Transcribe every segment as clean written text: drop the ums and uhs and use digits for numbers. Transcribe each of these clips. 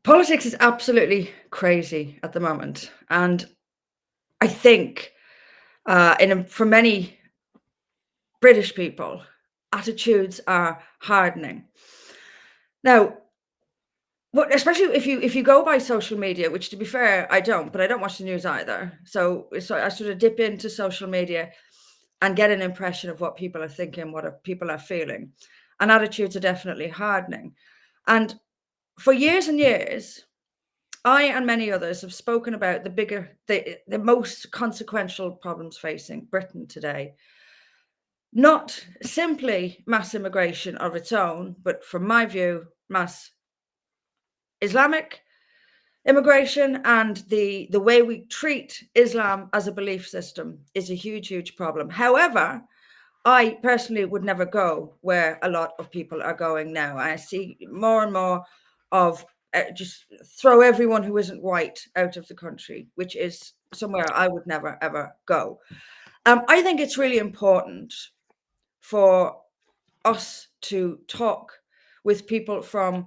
Politics is absolutely crazy at the moment, and I think, for many British people, attitudes are hardening. Now, what especially if you go by social media, which to be fair, I don't, but I don't watch the news either. So I sort of dip into social media and get an impression of what people are thinking, people are feeling, and attitudes are definitely hardening. And for years and years, I and many others have spoken about the most consequential problems facing Britain today. Not simply mass immigration of its own, but from my view, mass Islamic immigration and the way we treat Islam as a belief system is a huge, huge problem. However, I personally would never go where a lot of people are going now. I see more and more of just throw everyone who isn't white out of the country, which is somewhere I would never ever go. I think it's really important for us to talk with people from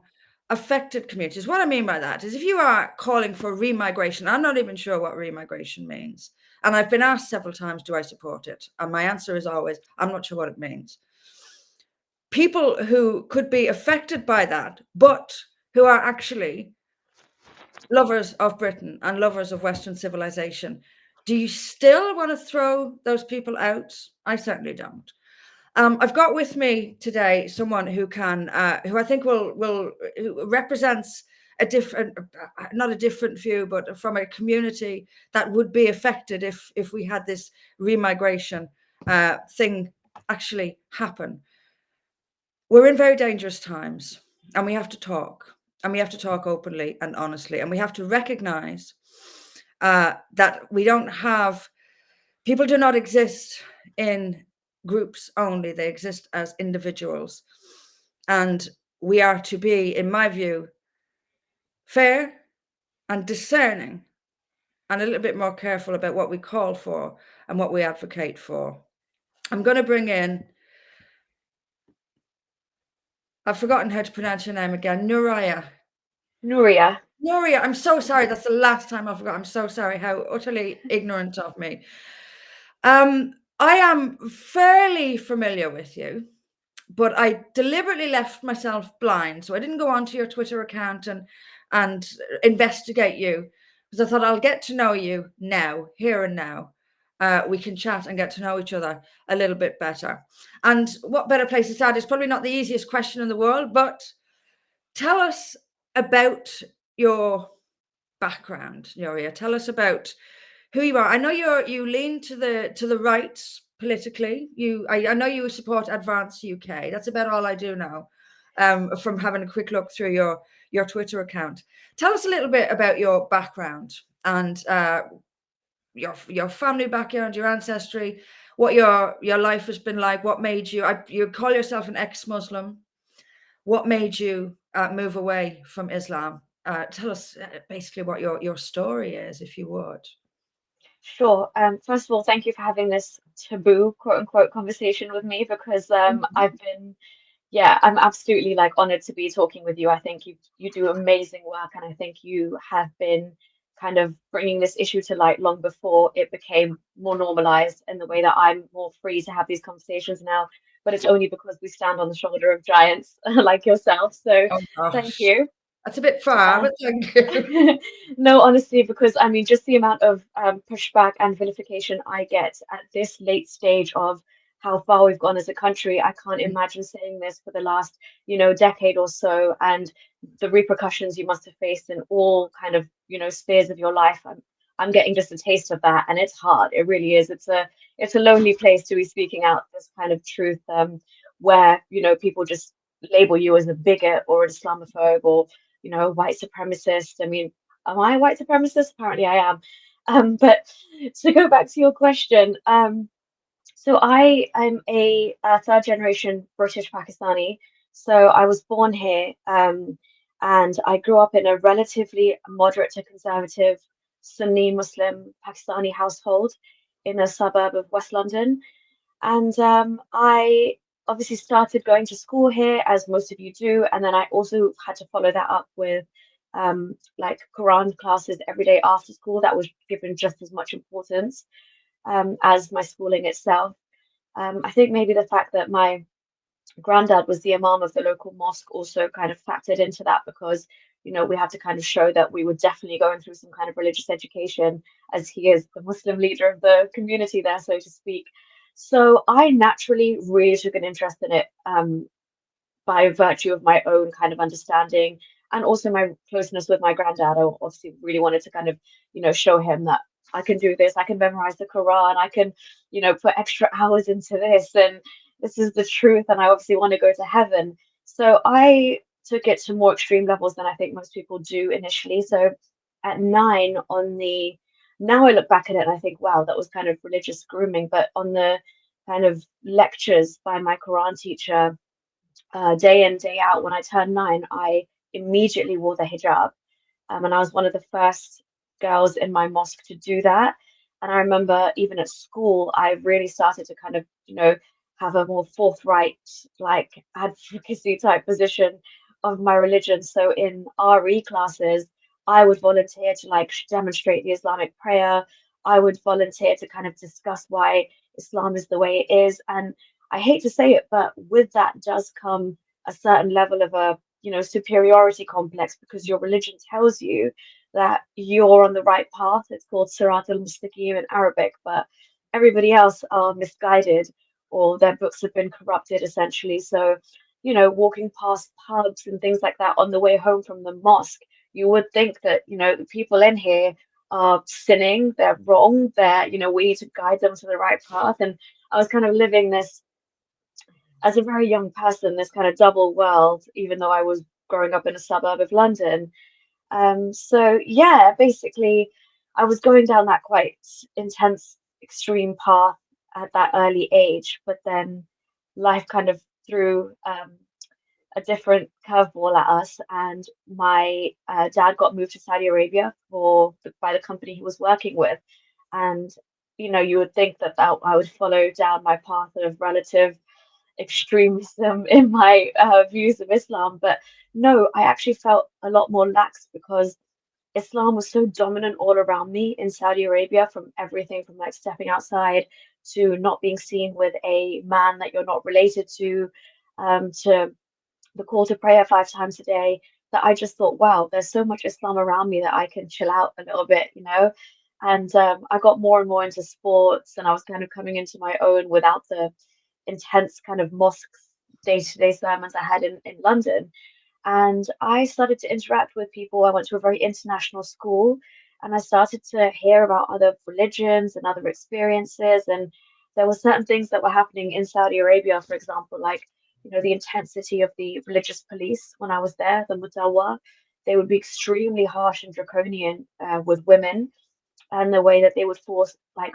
affected communities. What I mean by that is if you are calling for remigration, I'm not even sure what remigration means. And I've been asked several times, do I support it? And my answer is always, I'm not sure what it means. People who could be affected by that, but who are actually lovers of Britain and lovers of Western civilization, do you still want to throw those people out? I certainly don't. I've got with me today someone who I think who represents a different, not a different view, but from a community that would be affected if we had this remigration thing actually happen. We're in very dangerous times, and we have to talk, and we have to talk openly and honestly, and we have to recognize that we don't have people do not exist in groups only, they exist as individuals. And we are to be, in my view, fair and discerning and a little bit more careful about what we call for and what we advocate for. I'm going to bring in, I've forgotten how to pronounce your name again, Nuriyah. Nuriyah. Nuriyah, I'm so sorry. That's the last time I forgot. I'm so sorry. How utterly ignorant of me. I am fairly familiar with you, but I deliberately left myself blind. So I didn't go onto your Twitter account and investigate you because I thought I'll get to know you now, here and now. We can chat and get to know each other a little bit better. And what better place to start? It's probably not the easiest question in the world, but tell us about your background, Nuriyah. Tell us about who you are. I know you lean to the right politically. I know you support Advance UK. That's about all I do know. From having a quick look through your Twitter account. Tell us a little bit about your background and your family background, your ancestry, what your life has been like. What made you call yourself an ex-Muslim? What made you move away from Islam? Tell us basically what your story is, if you would. Sure. First of all, thank you for having this taboo, quote unquote, conversation with me because I've been, yeah, I'm absolutely like honored to be talking with you. I think you do amazing work, and I think you have been kind of bringing this issue to light long before it became more normalized in the way that I'm more free to have these conversations now. But it's only because we stand on the shoulder of giants like yourself. So Oh thank gosh, you. that's a bit far, Uh, but thank you. No, honestly, because I mean, just the amount of pushback and vilification I get at this late stage of how far we've gone as a country, I can't imagine saying this for the last, decade or so, and the repercussions you must have faced in all kind of, spheres of your life. I'm getting just a taste of that, and it's hard. It really is. It's a lonely place to be speaking out this kind of truth, where, people just label you as a bigot or an Islamophobe or white supremacist. I mean, am I a white supremacist? Apparently I am. But to go back to your question, so I'm a third generation British Pakistani. So I was born here, and I grew up in a relatively moderate to conservative Sunni Muslim Pakistani household in a suburb of West London. And I obviously started going to school here, as most of you do, and then I also had to follow that up with like Quran classes every day after school. That was given just as much importance as my schooling itself. I think maybe the fact that my granddad was the imam of the local mosque also kind of factored into that because, we had to kind of show that we were definitely going through some kind of religious education as he is the Muslim leader of the community there, so to speak. So I naturally really took an interest in it. By virtue of my own kind of understanding and also my closeness with my granddad. I obviously really wanted to kind of, show him that I can do this, I can memorize the Quran, I can, put extra hours into this, and this is the truth, and I obviously want to go to heaven. So I took it to more extreme levels than I think most people do initially. So at 9 on the now I look back at it and I think, wow, that was kind of religious grooming. But on the kind of lectures by my Quran teacher, day in, day out, when I turned 9, I immediately wore the hijab. And I was one of the first girls in my mosque to do that. And I remember even at school, I really started to kind of, have a more forthright, like advocacy type position of my religion. So in RE classes, I would volunteer to like demonstrate the Islamic prayer. I would volunteer to kind of discuss why Islam is the way it is. And I hate to say it, but with that does come a certain level of a, superiority complex because your religion tells you that you're on the right path. It's called Sirat al-Mustaqim in Arabic, but everybody else are misguided or their books have been corrupted essentially. So, walking past pubs and things like that on the way home from the mosque, you would think that, the people in here are sinning, they're wrong, we need to guide them to the right path. And I was kind of living this as a very young person, this kind of double world, even though I was growing up in a suburb of London. So yeah, basically, I was going down that quite intense, extreme path at that early age, but then life kind of threw a different curveball at us, and my dad got moved to Saudi Arabia by the company he was working with, and you would think that I would follow down my path of relative extremism in my views of Islam. But no, I actually felt a lot more lax because Islam was so dominant all around me in Saudi Arabia, from everything from like stepping outside to not being seen with a man that you're not related to the call to prayer 5 times a day, that I just thought, wow, there's so much Islam around me that I can chill out a little bit. And I got more and more into sports, and I was kind of coming into my own without the intense kind of mosque day-to-day sermons I had in London. And I started to interact with people. I went to a very international school, and I started to hear about other religions and other experiences. And there were certain things that were happening in Saudi Arabia, for example, like, the intensity of the religious police when I was there, the Mutawwa. They would be extremely harsh and draconian with women, and the way that they would force like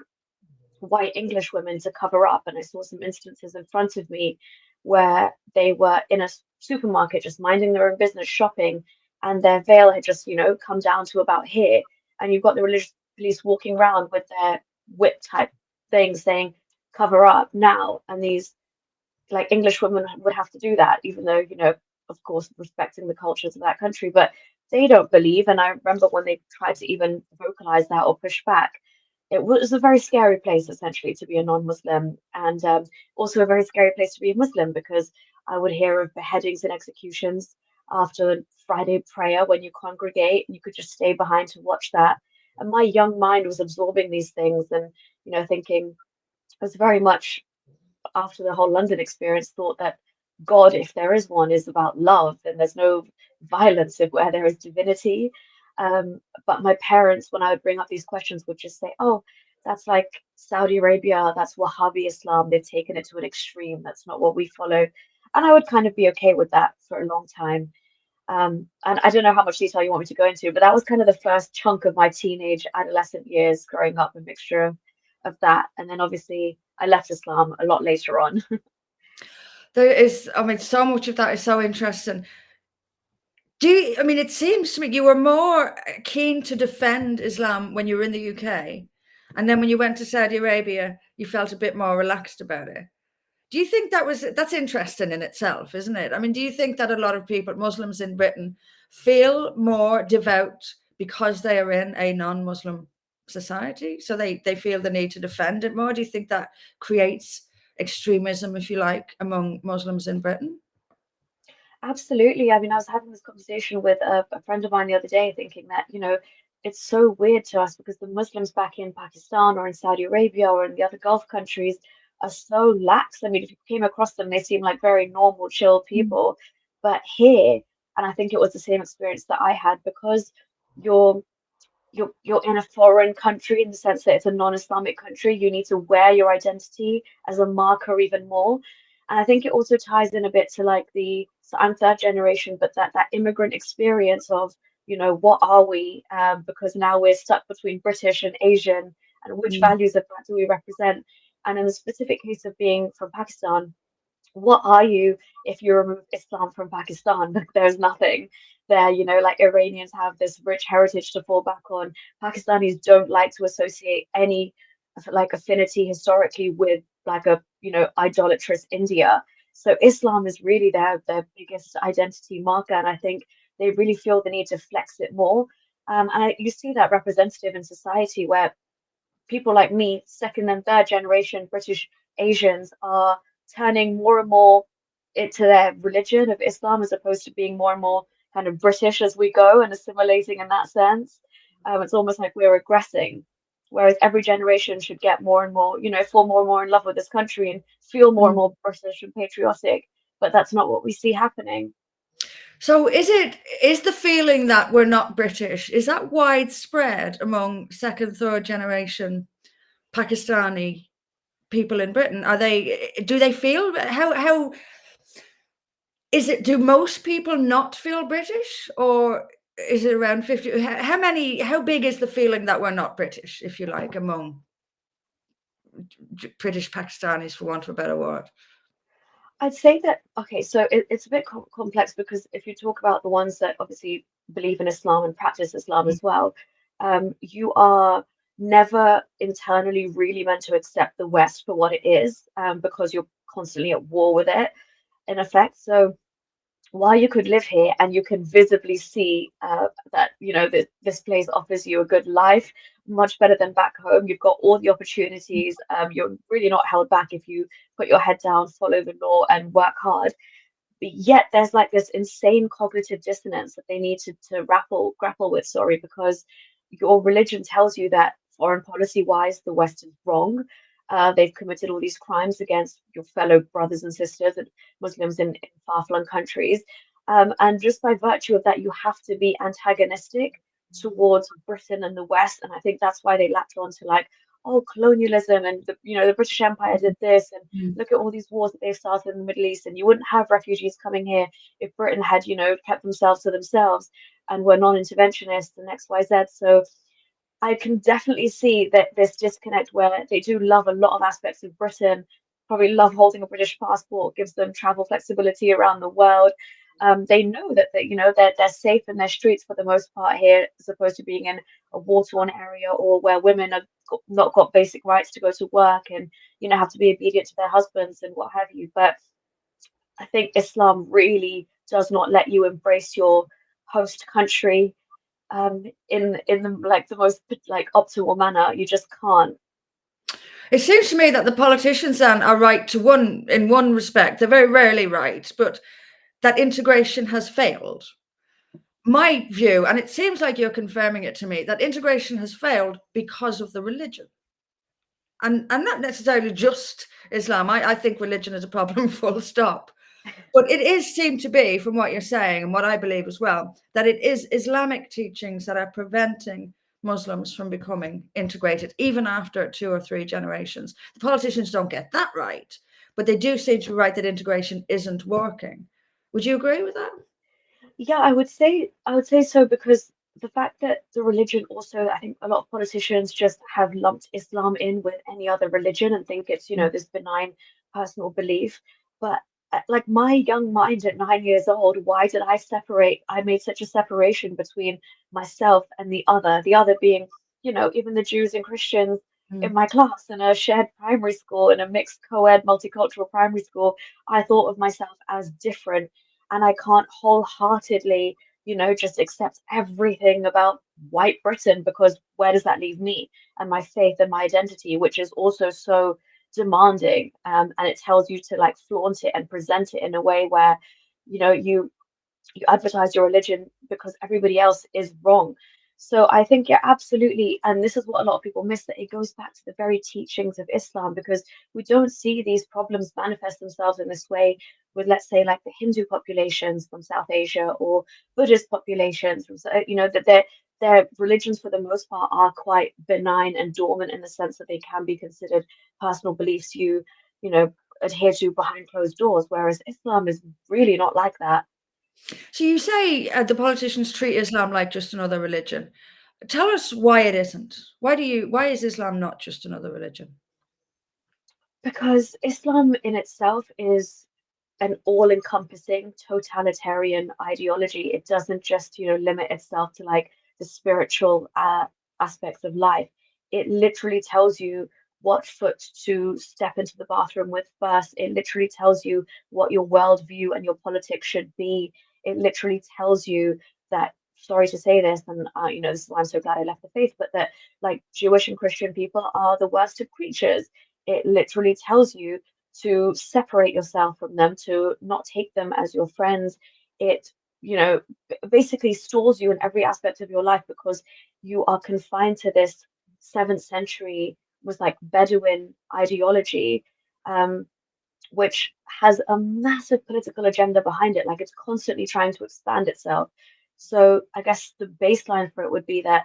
white English women to cover up. And I saw some instances in front of me where they were in a supermarket just minding their own business, shopping, and their veil had just, come down to about here. And you've got the religious police walking around with their whip type thing saying, cover up now. And these like English women would have to do that, even though, of course, respecting the cultures of that country, but they don't believe. And I remember when they tried to even vocalize that or push back, it was a very scary place, essentially, to be a non-Muslim, and also a very scary place to be a Muslim because I would hear of beheadings and executions after Friday prayer when you congregate, and you could just stay behind to watch that. And my young mind was absorbing these things and, thinking, I was very much after the whole London experience, thought that God, if there is one, is about love and there's no violence if where there is divinity. But my parents, when I would bring up these questions, would just say, "Oh, that's like Saudi Arabia, that's Wahhabi Islam. They've taken it to an extreme. That's not what we follow." And I would kind of be okay with that for a long time. And I don't know how much detail you want me to go into, but that was kind of the first chunk of my teenage adolescent years growing up, a mixture of that. And then obviously I left Islam a lot later on. There is, I mean, so much of that is so interesting. I mean, it seems to me you were more keen to defend Islam when you were in the UK, and then when you went to Saudi Arabia, you felt a bit more relaxed about it. Do you think that's interesting in itself, isn't it? I mean, do you think that a lot of people, Muslims in Britain, feel more devout because they are in a non-Muslim society? So they feel the need to defend it more? Do you think that creates extremism, if you like, among Muslims in Britain? Absolutely. I mean, I was having this conversation with a friend of mine the other day, thinking that, it's so weird to us because the Muslims back in Pakistan or in Saudi Arabia or in the other Gulf countries are so lax. I mean, if you came across them, they seem like very normal, chill Mm, people. But here, and I think it was the same experience that I had because you're you're in a foreign country in the sense that it's a non-Islamic country, you need to wear your identity as a marker even more. And I think it also ties in a bit to like so I'm third generation, but that immigrant experience of, what are we? Because now we're stuck between British and Asian, and which mm, values of that do we represent? And in the specific case of being from Pakistan, what are you if you remove Islam from Pakistan? There's nothing there, like Iranians have this rich heritage to fall back on. Pakistanis don't like to associate any like affinity historically with like a, idolatrous India. So Islam is really their biggest identity marker, and I think they really feel the need to flex it more. You see that representative in society where people like me, second and third generation British Asians, are turning more and more into their religion of Islam as opposed to being more and more kind of British as we go and assimilating in that sense. It's almost like we're regressing, whereas every generation should get more and more, fall more and more in love with this country and feel more and mm. more British and patriotic. But that's not what we see happening. So is the feeling that we're not British, is that widespread among second, third generation Pakistani people in Britain? Do they feel how is it, do most people not feel British, or is it around 50? How big is the feeling that we're not British, if you like, among British Pakistanis, for want of a better word? I'd say that, okay, so it's a bit complex because if you talk about the ones that obviously believe in Islam and practice Islam Mm, as well, you are never internally really meant to accept the West for what it is, because you're constantly at war with it, in effect. So while you could live here and you can visibly see that this place offers you a good life, much better than back home. You've got all the opportunities. You're really not held back if you put your head down, follow the law, and work hard. But yet there's like this insane cognitive dissonance that they need to grapple with, sorry, because your religion tells you that foreign policy wise the West is wrong. They've committed all these crimes against your fellow brothers and sisters and Muslims in far-flung countries, and just by virtue of that you have to be antagonistic towards Britain and the West. And I think that's why they latch on to like, oh, colonialism and the British Empire did this, and mm. look at all these wars that they've started in the Middle East, and you wouldn't have refugees coming here if Britain had, kept themselves to themselves and were non-interventionists and XYZ. So I can definitely see that this disconnect where they do love a lot of aspects of Britain, probably love holding a British passport, gives them travel flexibility around the world. They know that they're safe in their streets for the most part here, as opposed to being in a war-torn area or where women have not got basic rights to go to work and have to be obedient to their husbands and what have you. But I think Islam really does not let you embrace your host country in the like the most like optimal manner. You just can't. It seems to me that the politicians then are right in one respect. They're very rarely right, but that integration has failed. My view, and it seems like you're confirming it to me, that integration has failed because of the religion. And not necessarily just Islam. I think religion is a problem, full stop. But it is seem to be, from what you're saying and what I believe as well, that it is Islamic teachings that are preventing Muslims from becoming integrated, even after two or three generations. The politicians don't get that right, but they do seem to be right that integration isn't working. Would you agree with that? Yeah, I would say so because the fact that the religion also, I think a lot of politicians just have lumped Islam in with any other religion and think it's, this benign personal belief. But like my young mind at 9 years old, why did I separate? I made such a separation between myself and the other being, even the Jews and Christians. in Mm. my class in a shared primary school, in a mixed co-ed multicultural primary school, I thought of myself as different. And I can't wholeheartedly, just accept everything about white Britain, because where does that leave me and my faith and my identity, which is also so demanding. And it tells you to like flaunt it and present it in a way where, you advertise your religion because everybody else is wrong. So I think, yeah, absolutely. And this is what a lot of people miss, that it goes back to the very teachings of Islam, because we don't see these problems manifest themselves in this way with, let's say, like the Hindu populations from South Asia, or Buddhist populations from, that their religions for the most part are quite benign and dormant, in the sense that they can be considered personal beliefs you know, adhere to behind closed doors, whereas Islam is really not like that. So you say the politicians treat Islam like just another religion. Tell us why it isn't. Why is Islam not just another religion? Because Islam in itself is an all-encompassing totalitarian ideology. It doesn't just, limit itself to like the spiritual aspects of life. It literally tells you what foot to step into the bathroom with first. It literally tells you what your worldview and your politics should be. It literally tells you that, sorry to say this, and this is why I'm so glad I left the faith, but that like Jewish and Christian people are the worst of creatures. It literally tells you to separate yourself from them, to not take them as your friends. It, basically stalls you in every aspect of your life, because you are confined to this seventh century was like Bedouin ideology, um, which has a massive political agenda behind it. Like it's constantly trying to expand itself. So I guess the baseline for it would be that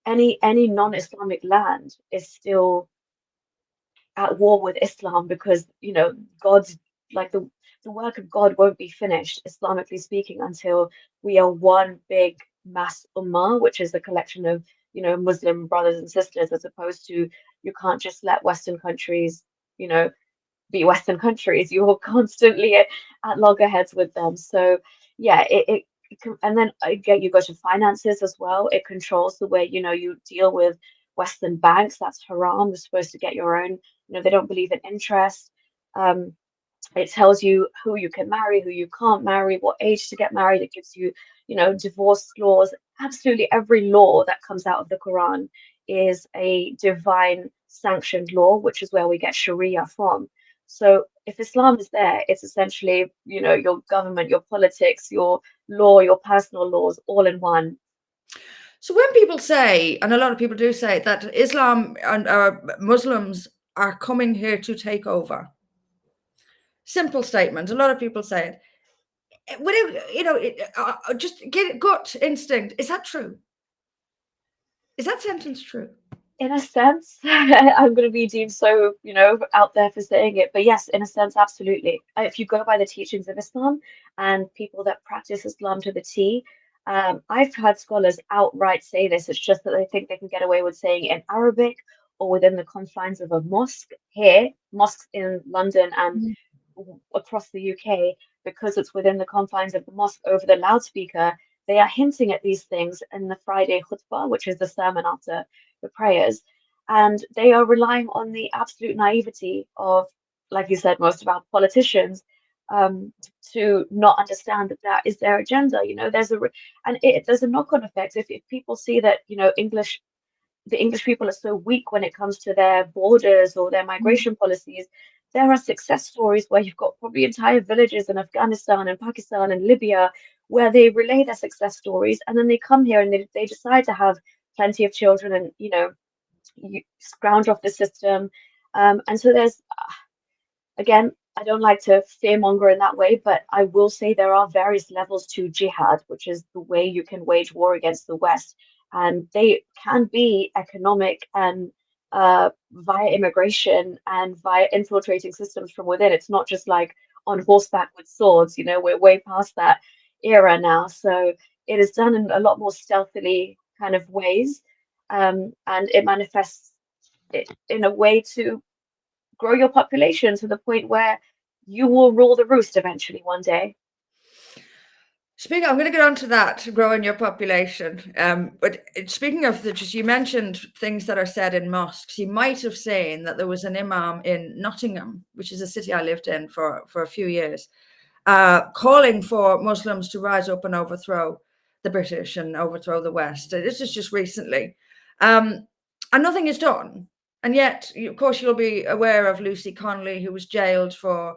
any non-Islamic land is still at war with Islam, because God's like the work of God won't be finished, Islamically speaking, until we are one big mass ummah, which is a collection of Muslim brothers and sisters, as opposed to, you can't just let Western countries you know be Western countries. You're constantly at loggerheads with them. So yeah, it can, and then again you go to finances as well. It controls the way you deal with Western banks. That's haram. You're supposed to get your own. They don't believe in interest. Um, it tells you who you can marry, who you can't marry, what age to get married. It gives you, divorce laws. Absolutely every law that comes out of the Quran is a divine sanctioned law, which is where we get Sharia from. So if Islam is there, it's essentially, your government, your politics, your law, your personal laws, all in one. So when people say, and a lot of people do say, that Islam and Muslims are coming here to take over, simple statement. A lot of people say it. Without, just get gut instinct. Is that true? Is that sentence true? In a sense, I'm going to be deemed so, out there for saying it, but yes, in a sense, absolutely. If you go by the teachings of Islam and people that practice Islam to the T, I've heard scholars outright say this. It's just that they think they can get away with saying it in Arabic or within the confines of a mosque here, mosques in London and Mm. across the UK, because it's within the confines of the mosque over the loudspeaker. They are hinting at these things in the Friday khutbah, which is the sermon after the prayers. And they are relying on the absolute naivety of, like you said, most of our politicians, um, to not understand that that is their agenda. There's a knock-on effect. If people see that, the English people are so weak when it comes to their borders or their Mm. migration policies. There are success stories where you've got probably entire villages in Afghanistan and Pakistan and Libya where they relay their success stories, and then they come here and they decide to have plenty of children, and you scrounge off the system. And so there's, again, I don't like to fearmonger in that way, but I will say there are various levels to jihad, which is the way you can wage war against the West. And they can be economic and via immigration and via infiltrating systems from within. It's not just like on horseback with swords, we're way past that era now. So it is done in a lot more stealthily kind of ways. And it manifests it in a way to grow your population to the point where you will rule the roost eventually one day. I'm going to get on to that, growing your population. But speaking of you mentioned things that are said in mosques. You might have seen that there was an imam in Nottingham, which is a city I lived in for a few years, calling for Muslims to rise up and overthrow the British and overthrow the West. This is just recently. And nothing is done. And yet, of course, you'll be aware of Lucy Connolly, who was jailed for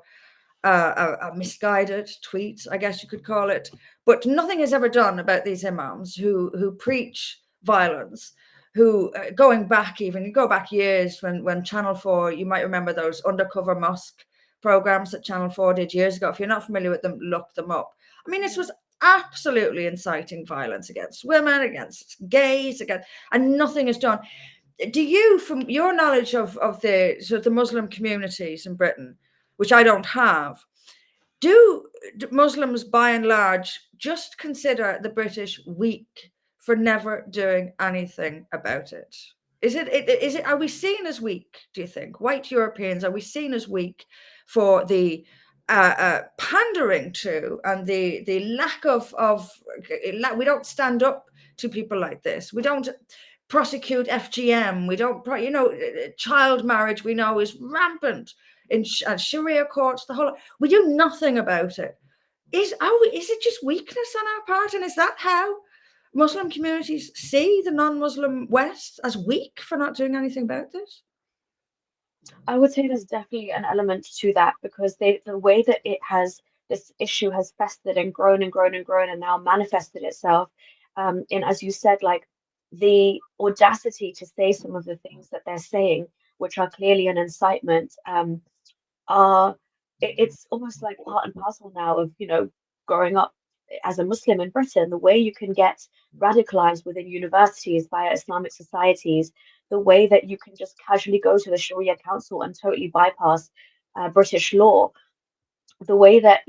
a misguided tweet, I guess you could call it. But nothing is ever done about these imams who preach violence, who going back, even you go back years when Channel 4, you might remember those undercover mosque programs that Channel 4 did years ago. If you're not familiar with them, look them up. I mean, this was absolutely inciting violence against women, against gays, and nothing is done. Do you, from your knowledge of the Muslim communities in Britain, which I don't have, do Muslims by and large just consider the British weak for never doing anything about it? Are we seen as weak, do you think? White Europeans, are we seen as weak for the pandering to and the lack of we don't stand up to people like this. We don't prosecute FGM. We don't, child marriage we know is rampant in Sharia courts. We do nothing about it. Is it just weakness on our part? And is that how Muslim communities see the non-Muslim West, as weak for not doing anything about this? I would say there's definitely an element to that because the way that this issue has festered and grown and grown and grown and now manifested itself, in, as you said, like the audacity to say some of the things that they're saying, which are clearly an incitement, are it's almost like part and parcel now of, growing up as a Muslim in Britain, the way you can get radicalized within universities via Islamic societies, the way that you can just casually go to the Sharia Council and totally bypass British law, the way that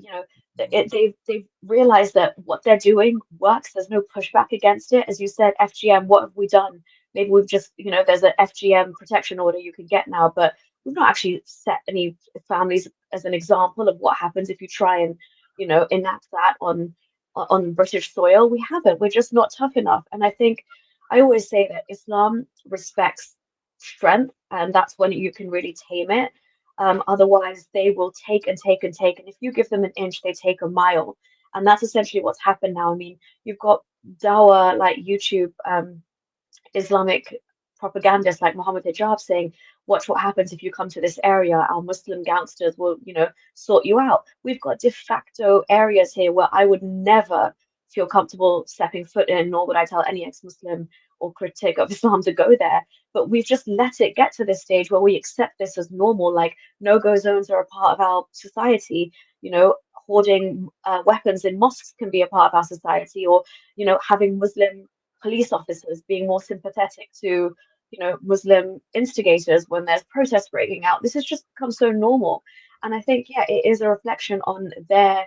they've realized that what they're doing works. There's no pushback against it. As you said, FGM, what have we done? Maybe we've just, there's an FGM protection order you can get now, but we've not actually set any families as an example of what happens if you try and enact that on British soil. We haven't. We're just not tough enough. And I think I always say that Islam respects strength, and that's when you can really tame it. Otherwise, they will take and take and take. And if you give them an inch, they take a mile. And that's essentially what's happened now. I mean, you've got Dawa, like YouTube, Islamic propagandists like Muhammad Hijab saying, watch what happens if you come to this area. Our Muslim gangsters will, sort you out. We've got de facto areas here where I would never feel comfortable stepping foot in, nor would I tell any ex-Muslim or critic of Islam to go there. But we've just let it get to this stage where we accept this as normal, like no-go zones are a part of our society, hoarding weapons in mosques can be a part of our society, or, having Muslim police officers being more sympathetic to, Muslim instigators when there's protests breaking out. This has just become so normal. And I think, yeah, it is a reflection on their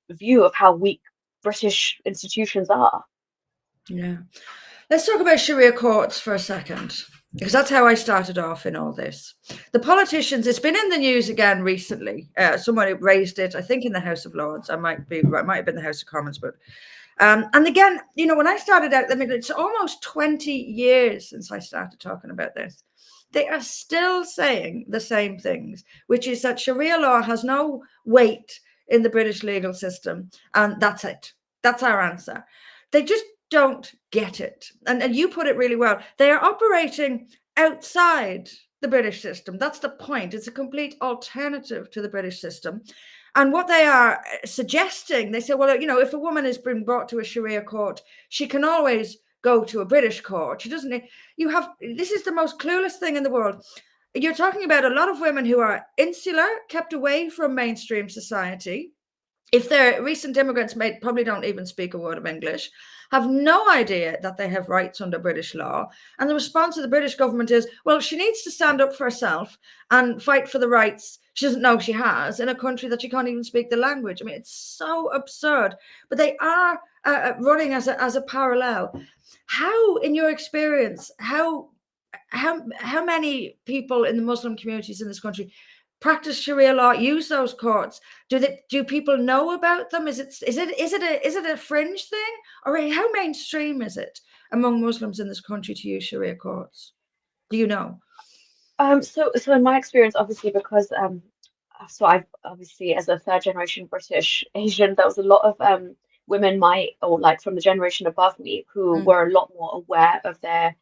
view of how weak British institutions are. Yeah. Let's talk about Sharia courts for a second, because that's how I started off in all this. The politicians, it's been in the news again recently. Someone raised it, I think, in the House of Lords. It might have been the House of Commons, but and again, when I started out, I mean, it's almost 20 years since I started talking about this. They are still saying the same things, which is that Sharia law has no weight in the British legal system, and that's it. That's our answer. They just don't get it. And you put it really well. They are operating outside the British system. That's the point. It's a complete alternative to the British system. And what they are suggesting, they say, well, if a woman has been brought to a Sharia court, she can always go to a British court. She doesn't. This is the most clueless thing in the world. You're talking about a lot of women who are insular, kept away from mainstream society. If they're recent immigrants, probably don't even speak a word of English, have no idea that they have rights under British law. And the response of the British government is, well, she needs to stand up for herself and fight for the rights she doesn't know she has in a country that she can't even speak the language. I mean, it's so absurd. But they are running as a parallel. How, in your experience, how many people in the Muslim communities in this country practice Sharia law, use those courts? Do people know about them? Is it a fringe thing, or how mainstream is it among Muslims in this country to use Sharia courts? Do you know? So in my experience, obviously, because so I've obviously as a third generation British Asian, there was a lot of women my or like from the generation above me who Mm, were a lot more aware of their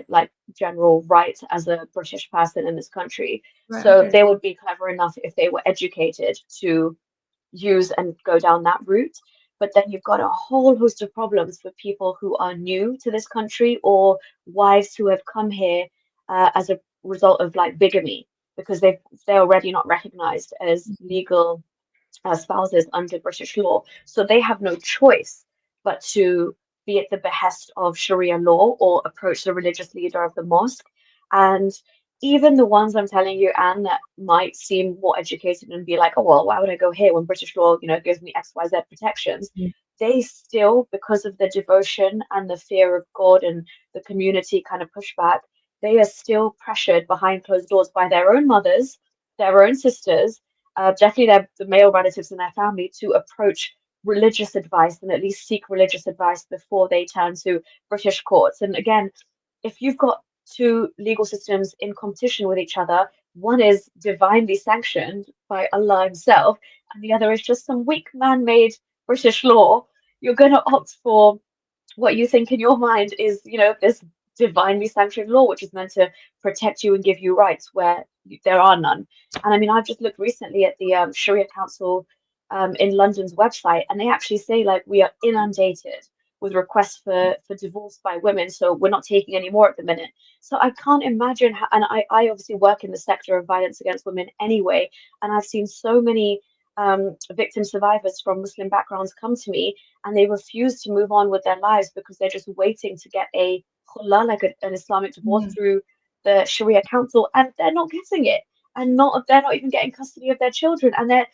like general rights as a British person in this country. right. So Okay. they would be clever enough if they were educated to use and go down that route. But then you've got a whole host of problems for people who are new to this country or wives who have come here as a result of like bigamy because they're already not recognized as legal spouses under British law. So they have no choice but to be at the behest of Sharia law or approach the religious leader of the mosque. And even the ones I'm telling you, Anne, that might seem more educated and be like, oh, well, why would I go here when British law, gives me XYZ protections? Mm, They still, because of the devotion and the fear of God and the community kind of pushback, they are still pressured behind closed doors by their own mothers, their own sisters, definitely the male relatives in their family to approach religious advice and at least seek religious advice before they turn to British courts. And again, if you've got two legal systems in competition with each other, one is divinely sanctioned by Allah Himself, and the other is just some weak man-made British law, you're going to opt for what you think in your mind is, this divinely sanctioned law, which is meant to protect you and give you rights where there are none. And I mean, I've just looked recently at the Sharia Council in London's website, and they actually say like we are inundated with requests for divorce by women, so we're not taking any more at the minute. So I can't imagine how, and I obviously work in the sector of violence against women anyway, and I've seen so many victim survivors from Muslim backgrounds come to me and they refuse to move on with their lives because they're just waiting to get a khulla, like an Islamic divorce mm. through the Sharia Council, and they're not getting it, and they're not even getting custody of their children, and they're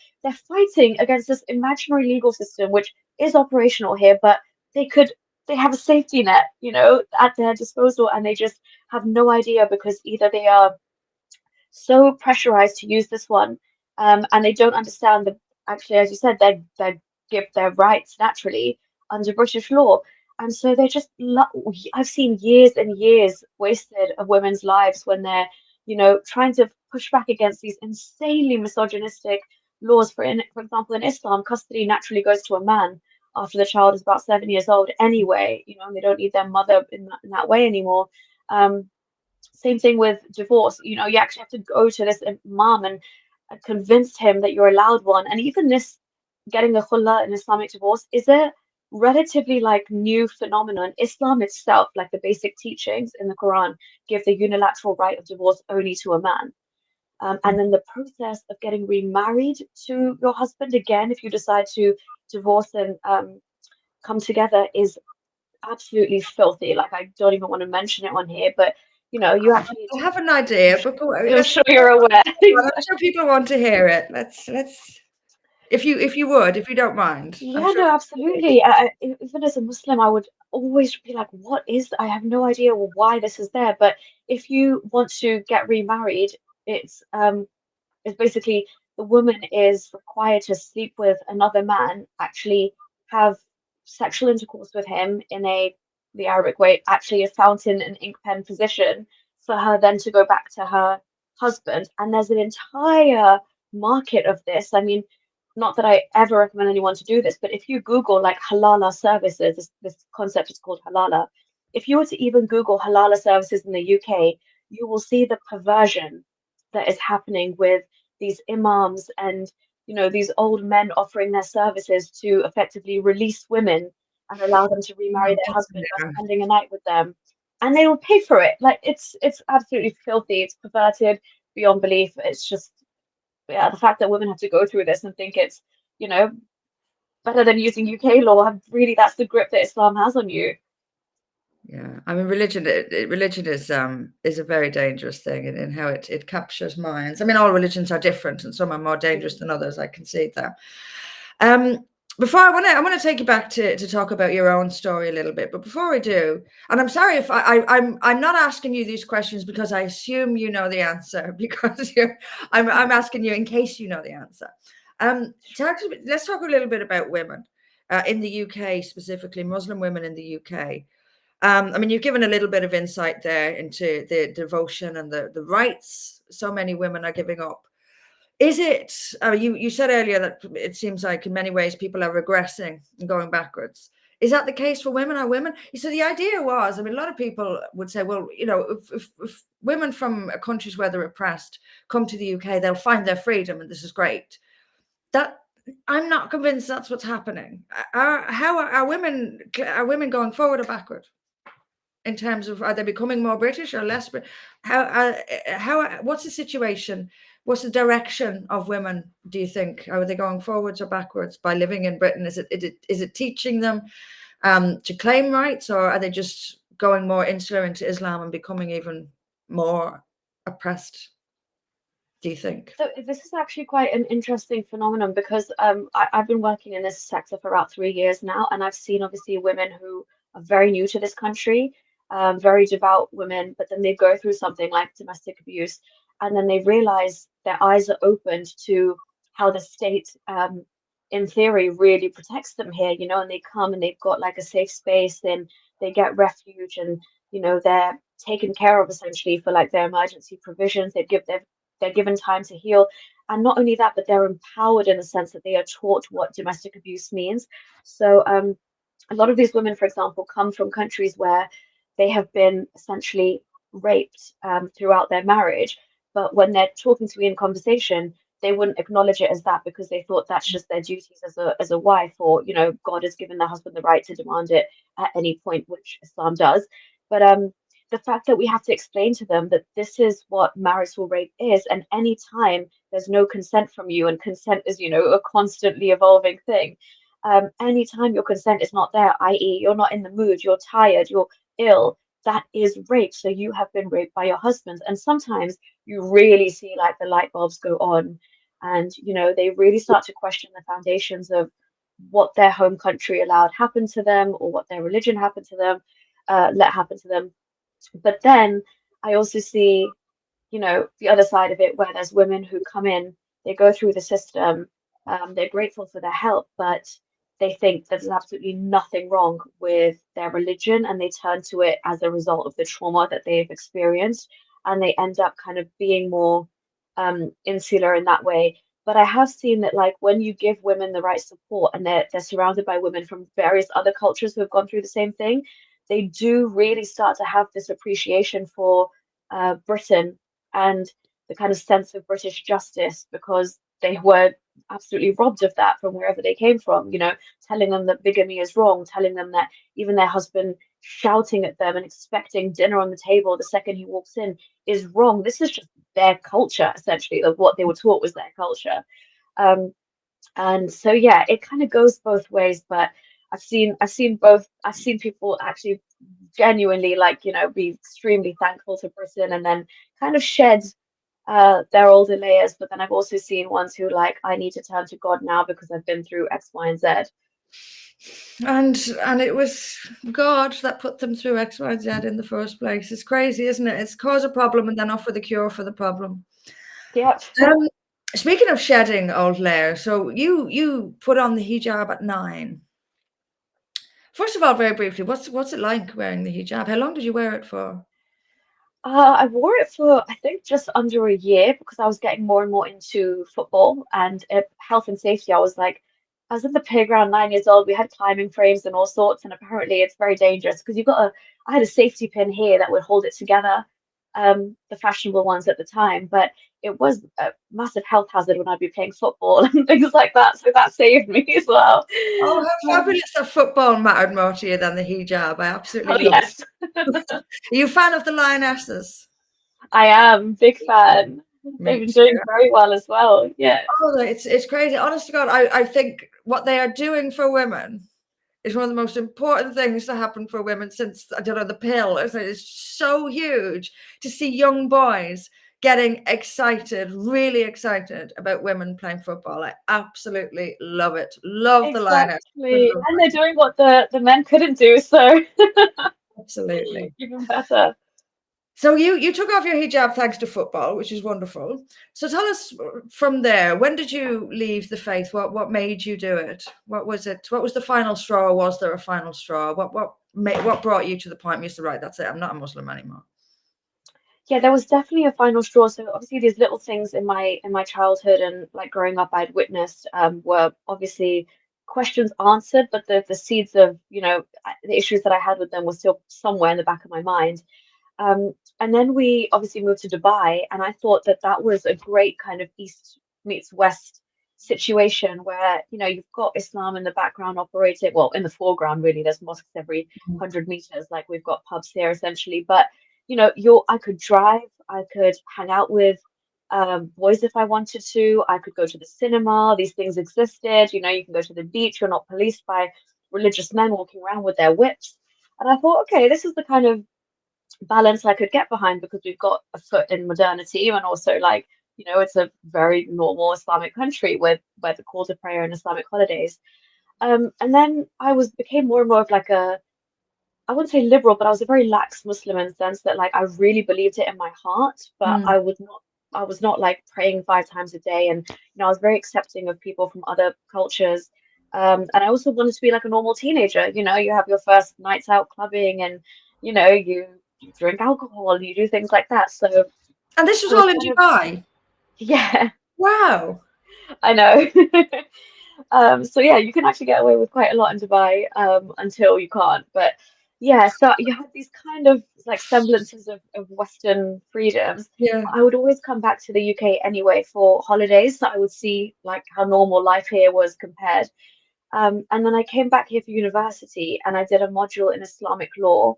fighting against this imaginary legal system which is operational here, but they could they have a safety net, at their disposal, and they just have no idea because either they are so pressurized to use this one, and they don't understand that actually, as you said, they give their rights naturally under British law, and so they're just. I've seen years and years wasted of women's lives when they're, trying to push back against these insanely misogynistic laws. For example, in Islam, custody naturally goes to a man after the child is about 7 years old anyway, and they don't need their mother in that way anymore. Um, Same thing with divorce. You actually have to go to this imam and convince him that you're allowed one. And even this getting a khulla in Islamic divorce is a relatively like new phenomenon. Islam itself, like the basic teachings in the Quran, give the unilateral right of divorce only to a man. And then the process of getting remarried to your husband again, if you decide to divorce and come together, is absolutely filthy. Like I don't even want to mention it on here, but you actually I have an idea, but I'm let's. sure you're aware. I'm sure people want to hear it. Let's. If you don't mind, I'm Yeah, sure. no, absolutely. Even as a Muslim, I would always be like, what is, I have no idea why this is there. But if you want to get remarried, it's is basically the woman is required to sleep with another man, actually have sexual intercourse with him in the Arabic way, actually a fountain and ink pen position for her then to go back to her husband. And there's an entire market of this. I mean, not that I ever recommend anyone to do this, but if you Google like halala services, this concept is called halala. If you were to even Google halala services in the UK, you will see the perversion that is happening with these imams and these old men offering their services to effectively release women and allow them to remarry Oh, their get husband by there. spending a night with them, and they will pay for it. Like it's absolutely filthy, it's perverted beyond belief. It's just, yeah, the fact that women have to go through this and think it's you know better than using UK law, really, that's the grip that Islam has on you. Yeah, I mean, religion is a very dangerous thing in how it captures minds. I mean, all religions are different, and some are more dangerous Mm. than others. I concede that. Um, Before I want to take you back to talk about your own story a little bit, but before I do, and I'm sorry if I'm not asking you these questions because I assume you know the answer because I'm asking you in case you know the answer. Let's talk a little bit about women in the UK, specifically Muslim women in the UK. I mean, you've given a little bit of insight there into the devotion and the rights so many women are giving up. Is it, you said earlier that it seems like in many ways people are regressing and going backwards. Is that the case for women? Are women? So the idea was, I mean, a lot of people would say, well, you know, if women from countries where they're oppressed come to the UK, they'll find their freedom and this is great. That I'm not convinced that's what's happening. Are women going forward or backward? In terms of are they becoming more British or less? What's the situation? What's the direction of women? Do you think are they going forwards or backwards by living in Britain? Is it teaching them to claim rights, or are they just going more insular into Islam and becoming even more oppressed? Do you think? So this is actually quite an interesting phenomenon because I've been working in this sector for about 3 years now, and I've seen obviously women who are very new to this country, very devout women, but then they go through something like domestic abuse, and then they realize their eyes are opened to how the state, in theory, really protects them here, you know, and they come and they've got like a safe space, then they get refuge, and you know they're taken care of essentially for like their emergency provisions. They're given time to heal. And not only that, but they're empowered in the sense that they are taught what domestic abuse means. So a lot of these women, for example, come from countries where they have been essentially raped throughout their marriage. But when they're talking to me in conversation, they wouldn't acknowledge it as that because they thought that's just their duties as a wife, or you know, God has given their husband the right to demand it at any point, which Islam does. But the fact that we have to explain to them that this is what marital rape is, and any time there's no consent from you, and consent is, you know, a constantly evolving thing. Anytime your consent is not there, i.e., you're not in the mood, you're tired, you're ill, that is rape. So you have been raped by your husband. And sometimes you really see like the light bulbs go on, and you know, they really start to question the foundations of what their home country allowed happen to them, or what their religion happened to them, let happen to them. But then I also see, you know, the other side of it where there's women who come in, they go through the system, they're grateful for their help, but they think that there's absolutely nothing wrong with their religion, and they turn to it as a result of the trauma that they've experienced, and they end up kind of being more insular in that way. But I have seen that like when you give women the right support and they're surrounded by women from various other cultures who have gone through the same thing, they do really start to have this appreciation for Britain and the kind of sense of British justice, because they were absolutely robbed of that from wherever they came from, you know, telling them that bigamy is wrong, telling them that even their husband shouting at them and expecting dinner on the table the second he walks in is wrong. This is just their culture, essentially, of what they were taught was their culture. Um, and so yeah, it kind of goes both ways, but I've seen both. I've seen people actually genuinely like, you know, be extremely thankful to Britain and then kind of shed their older layers. But then I've also seen ones who like, I need to turn to God now because I've been through X, Y, and Z. And it was God that put them through X, Y, Z in the first place. It's crazy, isn't it? It's cause a problem and then offer the cure for the problem. Yep. Um, Speaking of shedding old layers, so you put on the hijab at 9. First of all, very briefly, what's it like wearing the hijab? How long did you wear it for? I wore it for, I think, just under a year because I was getting more and more into football and health and safety. I was in the playground 9 years old. We had climbing frames and all sorts, and apparently it's very dangerous because I had a safety pin here that would hold it together, the fashionable ones at the time, but it was a massive health hazard when I'd be playing football and things like that. So that saved me as well. Oh, how Um, fabulous that football mattered more to you than the hijab. I absolutely oh love yes, it. Are you a fan of the Lionesses? I am big fan. They've Me been too. doing very well as well. Yeah. Oh, it's crazy. Honest to God, I think what they are doing for women is one of the most important things to happen for women since, I don't know, the pill. It's so huge to see young boys getting excited, really excited about women playing football. I absolutely love it. Love the line. Exactly. And they're doing what the men couldn't do, so Absolutely. even better. So you took off your hijab thanks to football, which is wonderful. So tell us from there, when did you leave the faith? What made you do it? What was it? What was the final straw? Or was there a final straw? What brought you to the point where you said, right, that's it, I'm not a Muslim anymore? Yeah, there was definitely a final straw. So obviously these little things in my childhood and like growing up I'd witnessed were obviously questions answered, but the seeds of, the issues that I had with them were still somewhere in the back of my mind. And then we obviously moved to Dubai, and I thought that that was a great kind of East meets West situation where, you've got Islam in the background operating, well, in the foreground, really. There's mosques every 100 meters, like we've got pubs here essentially. But, I could drive, I could hang out with boys if I wanted to, I could go to the cinema, these things existed, you can go to the beach, you're not policed by religious men walking around with their whips. And I thought, okay, this is the kind of balance I could get behind because we've got a foot in modernity and also like, it's a very normal Islamic country with where the call to prayer and Islamic holidays. And then I was became more and more of like I wouldn't say liberal, but I was a very lax Muslim in the sense that like I really believed it in my heart, but Mm. I was not like praying 5 times a day. And I was very accepting of people from other cultures. And I also wanted to be like a normal teenager. You have your first nights out clubbing and you drink alcohol and you do things like that. So And this was I was all in kind of Dubai. yeah, Wow. I know. So yeah, you can actually get away with quite a lot in Dubai until you can't. But yeah, so you have these kind of like semblances of Western freedoms. Yeah. I would always come back to the UK anyway for holidays, so I would see like how normal life here was compared. And then I came back here for university and I did a module in Islamic law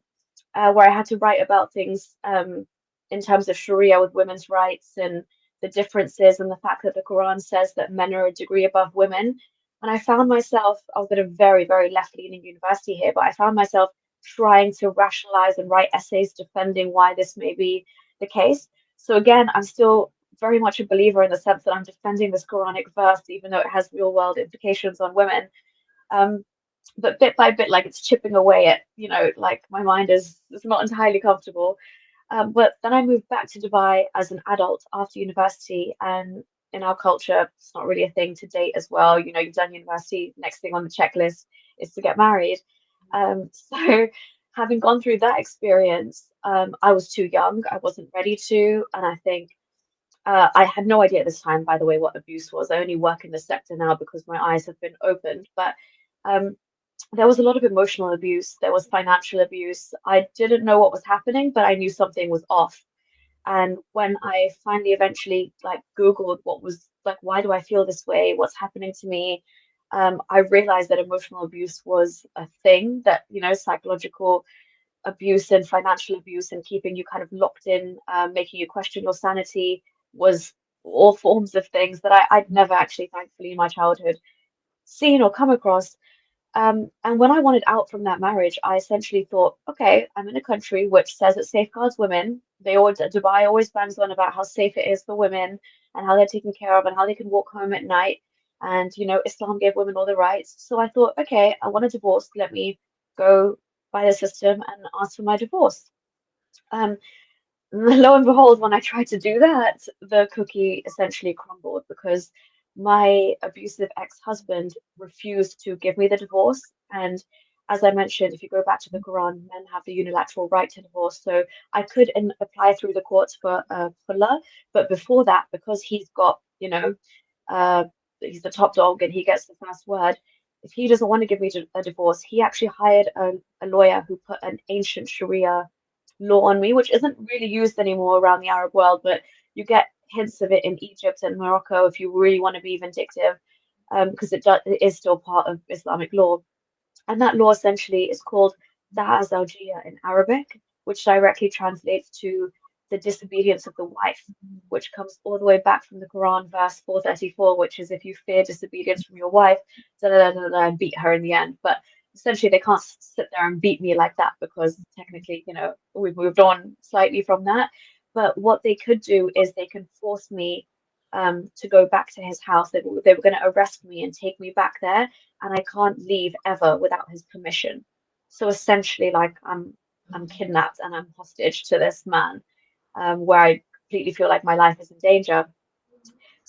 where I had to write about things in terms of Sharia with women's rights and the differences and the fact that the Quran says that men are a degree above women. And I found myself, I was at a very, very left-leaning university here, but I found myself trying to rationalize and write essays defending why this may be the case. So again, I'm still very much a believer in the sense that I'm defending this Quranic verse, even though it has real world implications on women. Um, but bit by bit, like it's chipping away at, like my mind is not entirely comfortable. But then I moved back to Dubai as an adult after university, and in our culture, it's not really a thing to date as well. You've done university, next thing on the checklist is to get married. So having gone through that experience, I was too young, I wasn't ready to, and I think I had no idea at this time, by the way, what abuse was. I only work in the sector now because my eyes have been opened. But um, there was a lot of emotional abuse. There was financial abuse. I didn't know what was happening, but I knew something was off. And when I finally eventually like Googled what was like, why do I feel this way? What's happening to me? I realized that emotional abuse was a thing that, psychological abuse and financial abuse and keeping you kind of locked in, making you question your sanity was all forms of things that I'd never actually, thankfully, in my childhood seen or come across. And when I wanted out from that marriage, I essentially thought, okay, I'm in a country which says it safeguards women. Dubai always bangs on about how safe it is for women and how they're taken care of and how they can walk home at night. And, Islam gave women all the rights. So I thought, okay, I want a divorce. Let me go by the system and ask for my divorce. Um, lo and behold, when I tried to do that, the cookie essentially crumbled because my abusive ex-husband refused to give me the divorce. And as I mentioned, if you go back to the Quran, men have the unilateral right to divorce. So I could apply through the courts for law, but before that, because he's got, uh, he's the top dog and he gets the first word. If he doesn't want to give me a divorce, he actually hired a lawyer who put an ancient Sharia law on me, which isn't really used anymore around the Arab world, but you get hints of it in Egypt and Morocco if you really want to be vindictive, because it is still part of Islamic law. And that law essentially is called Da'a Zawjiyya in Arabic, which directly translates to the disobedience of the wife, which comes all the way back from the Quran, verse 434, which is if you fear disobedience from your wife, da, da, da, da, da, and beat her in the end. But essentially, they can't sit there and beat me like that because technically, we've moved on slightly from that. But what they could do is they can force me to go back to his house. They were going to arrest me and take me back there, and I can't leave ever without his permission. So essentially, like I'm kidnapped and I'm hostage to this man, where I completely feel like my life is in danger.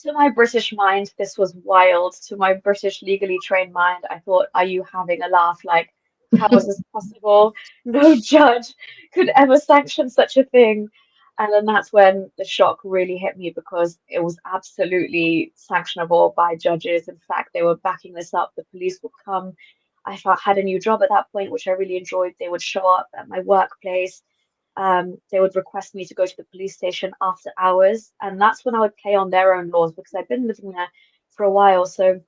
To my British mind, this was wild. To my British legally trained mind, I thought, are you having a laugh? Like, how is this possible? No judge could ever sanction such a thing. And then that's when the shock really hit me because it was absolutely sanctionable by judges. In fact, they were backing this up. The police would come. Had a new job at that point, which I really enjoyed. They would show up at my workplace. They would request me to go to the police station after hours, and that's when I would play on their own laws because I'd been living there for a while. So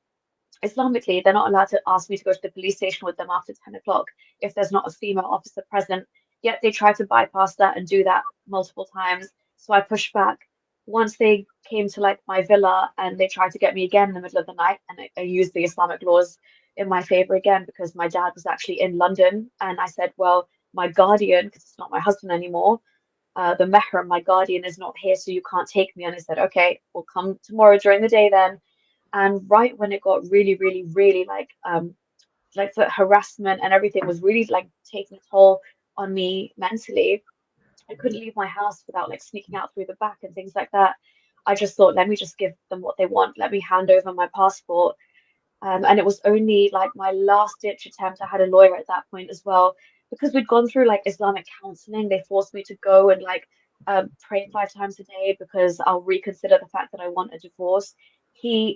Islamically, they're not allowed to ask me to go to the police station with them after 10 o'clock if there's not a female officer present. Yet they try to bypass that and do that multiple times. So I pushed back. Once they came to like my villa and they tried to get me again in the middle of the night, and I used the Islamic laws in my favor again because my dad was actually in London. And I said, well, my guardian, because it's not my husband anymore, the mahram, my guardian, is not here, so you can't take me. And I said, okay, we'll come tomorrow during the day then. And right when it got really, really, really like the harassment and everything was really like taking a toll on me mentally, I couldn't leave my house without like sneaking out through the back and things like that. I just thought, let me just give them what they want. Let me hand over my passport. And it was only like my last ditch attempt. I had a lawyer at that point as well, because we'd gone through like Islamic counseling. They forced me to go and like pray 5 times a day because I'll reconsider the fact that I want a divorce.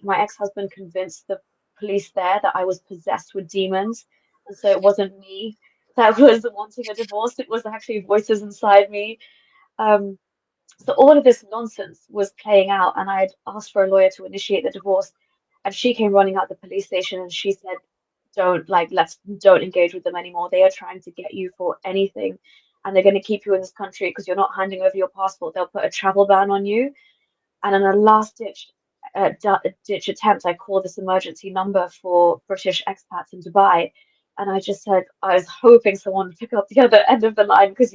My ex-husband, convinced the police there that I was possessed with demons. And so it wasn't me that was wanting a divorce. It was actually voices inside me. Um, so all of this nonsense was playing out, and I'd asked for a lawyer to initiate the divorce, and she came running out the police station and she said, don't engage with them anymore. They are trying to get you for anything, and they're going to keep you in this country because you're not handing over your passport. They'll put a travel ban on you. And in a ditch attempt, I called this emergency number for British expats in Dubai. And I just said, I was hoping someone would pick up the other end of the line because,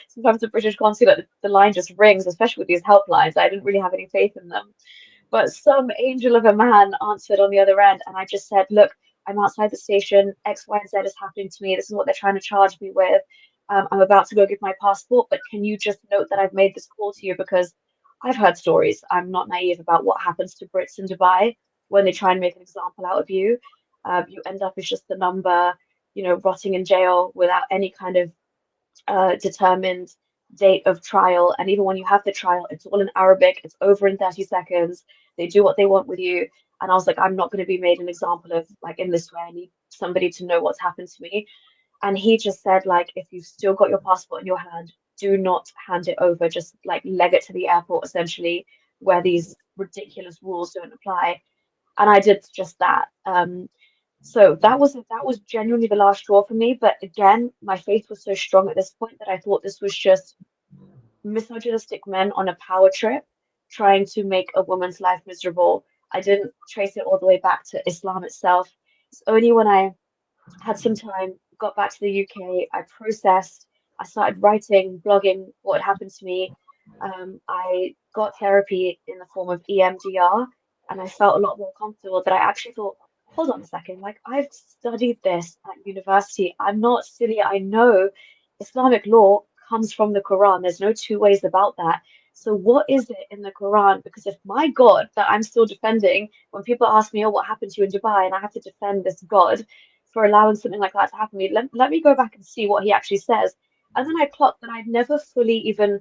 sometimes the British consulate, the line just rings, especially with these helplines. I didn't really have any faith in them. But some angel of a man answered on the other end. And I just said, look, I'm outside the station. X, Y, and Z is happening to me. This is what they're trying to charge me with. I'm about to go give my passport, but can you just note that I've made this call to you because I've heard stories. I'm not naive about what happens to Brits in Dubai when they try and make an example out of you. You end up as just the number, rotting in jail without any kind of determined date of trial. And even when you have the trial, it's all in Arabic, it's over in 30 seconds. They do what they want with you. And I was like, I'm not going to be made an example of like in this way. I need somebody to know what's happened to me. And he just said, like, if you've still got your passport in your hand, do not hand it over. Just like leg it to the airport, essentially, where these ridiculous rules don't apply. And I did just that. So that was genuinely the last straw for me. But again, my faith was so strong at this point that I thought this was just misogynistic men on a power trip trying to make a woman's life miserable. I didn't trace it all the way back to Islam itself. It's only when I had some time, got back to the UK, I processed, I started writing, blogging what had happened to me. I got therapy in the form of EMDR, and I felt a lot more comfortable that I actually thought, hold on a second, like I've studied this at university. I'm not silly. I know Islamic law comes from the Quran. There's no two ways about that. So what is it in the Quran? Because if my God that I'm still defending, when people ask me, oh, what happened to you in Dubai, and I have to defend this God for allowing something like that to happen to me. Let me go back and see what he actually says. And then I clocked that I'd never fully even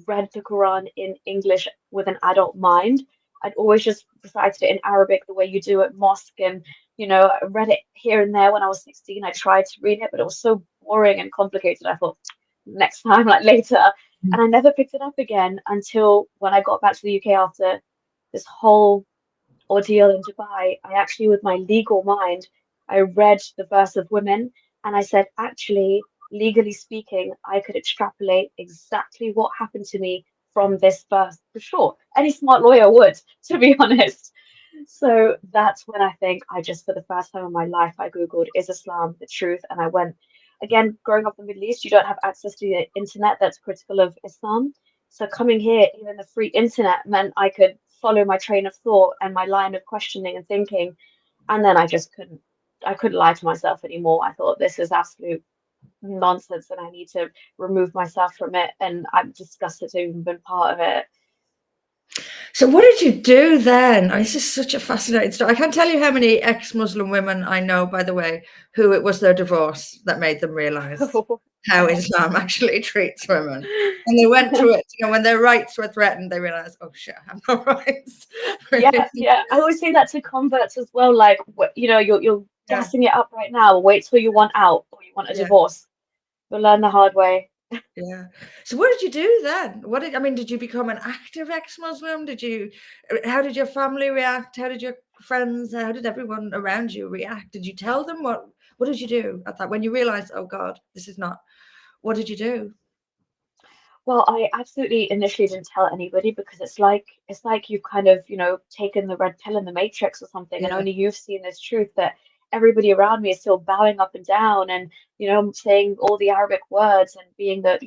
read the Quran in English with an adult mind. I'd always just recited it in Arabic the way you do at mosque. And, I read it here and there when I was 16. I tried to read it, but it was so boring and complicated. I thought, next time, like later. And I never picked it up again until when I got back to the UK after this whole ordeal in Dubai, I actually, with my legal mind, I read the verse of women and I said, actually, legally speaking, I could extrapolate exactly what happened to me from this verse for sure. Any smart lawyer would, to be honest. So that's when I think I just, for the first time in my life, I Googled, is Islam the truth? And I went, again, growing up in the Middle East, you don't have access to the internet that's critical of Islam. So coming here, even the free internet meant I could follow my train of thought and my line of questioning and thinking. And then I couldn't lie to myself anymore. I thought this is absolute nonsense and I need to remove myself from it. And I'm disgusted to even been part of it. So what did you do then? Oh, this is such a fascinating story. I can't tell you how many ex-Muslim women I know, by the way, who it was their divorce that made them realize how Islam actually treats women. And they went through it, when their rights were threatened, they realized, oh shit, I have no rights. Yeah, yeah. I always say that to converts as well. Like, you're Yeah, gassing it up right now. Wait till you want out or you want a yeah. divorce. You'll learn the hard way. Yeah. So what did you do then? I mean, did you become an active ex-Muslim? How did your family react? How did your friends, how did everyone around you react? Did you tell them what did you do at that when you realized, oh God, this is not, what did you do? Well, I absolutely initially didn't tell anybody because it's like you've kind of, taken the red pill in the Matrix or something, and Yeah. only you've seen this truth that everybody around me is still bowing up and down and, saying all the Arabic words and being the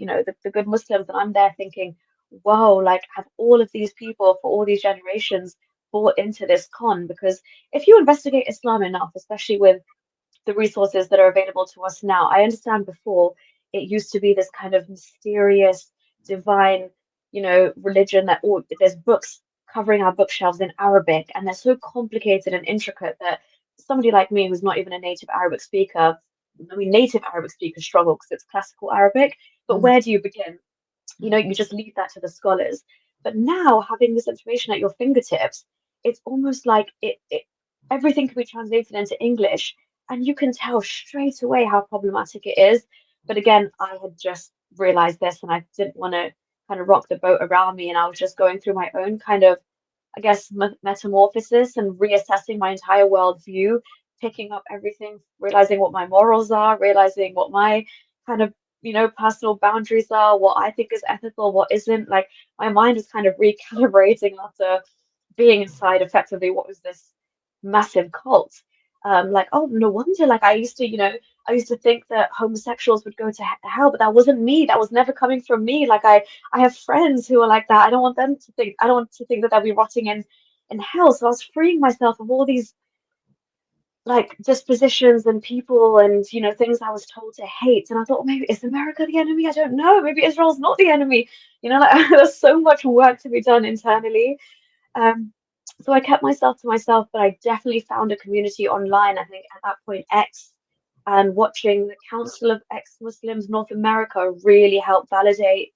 good Muslims, and I'm there thinking, whoa, like have all of these people for all these generations bought into this con? Because if you investigate Islam enough, especially with the resources that are available to us now. I understand before it used to be this kind of mysterious, divine, religion that all there's books covering our bookshelves in Arabic, and they're so complicated and intricate that somebody like me who's not even a native Arabic speaker, I mean, native Arabic speakers struggle because it's classical Arabic, but Mm, where do you begin? You just leave that to the scholars. But now having this information at your fingertips, it's almost like everything can be translated into English, and you can tell straight away how problematic it is. But again, I had just realized this, and I didn't want to kind of rock the boat around me, and I was just going through my own kind of, I guess, metamorphosis and reassessing my entire worldview, picking up everything, realizing what my morals are, realizing what my kind of, personal boundaries are, what I think is ethical, what isn't. Like my mind was kind of recalibrating after being inside effectively what was this massive cult. Like, oh, no wonder. Like I used to think that homosexuals would go to hell, but that wasn't me. That was never coming from me. Like I have friends who are like that. I don't want them to think. I don't want to think that they'll be rotting in hell. So I was freeing myself of all these like dispositions and people and things I was told to hate. And I thought, maybe is America the enemy? I don't know. Maybe Israel's not the enemy. Like there's so much work to be done internally. Um, so I kept myself to myself, but I definitely found a community online. I think at that point, X, and watching the Council of Ex-Muslims North America really helped validate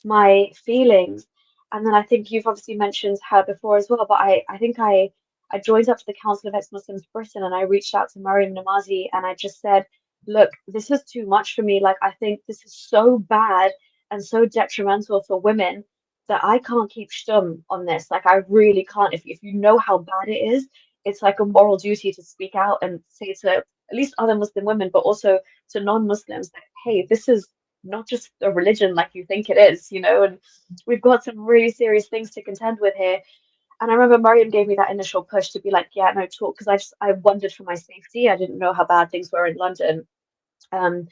my feelings. And then I think you've obviously mentioned her before as well, but I think I joined up to the Council of Ex-Muslims Britain and I reached out to Mariam Namazi and I just said, look, this is too much for me. Like I think this is so bad and so detrimental for women that I can't keep stum on this. Like I really can't. If you know how bad it is, it's like a moral duty to speak out and say to at least other Muslim women, but also to non-Muslims that, hey, this is not just a religion like you think it is, and we've got some really serious things to contend with here. And I remember Mariam gave me that initial push to be like, yeah, no, talk, because I wondered for my safety. I didn't know how bad things were in London. Um,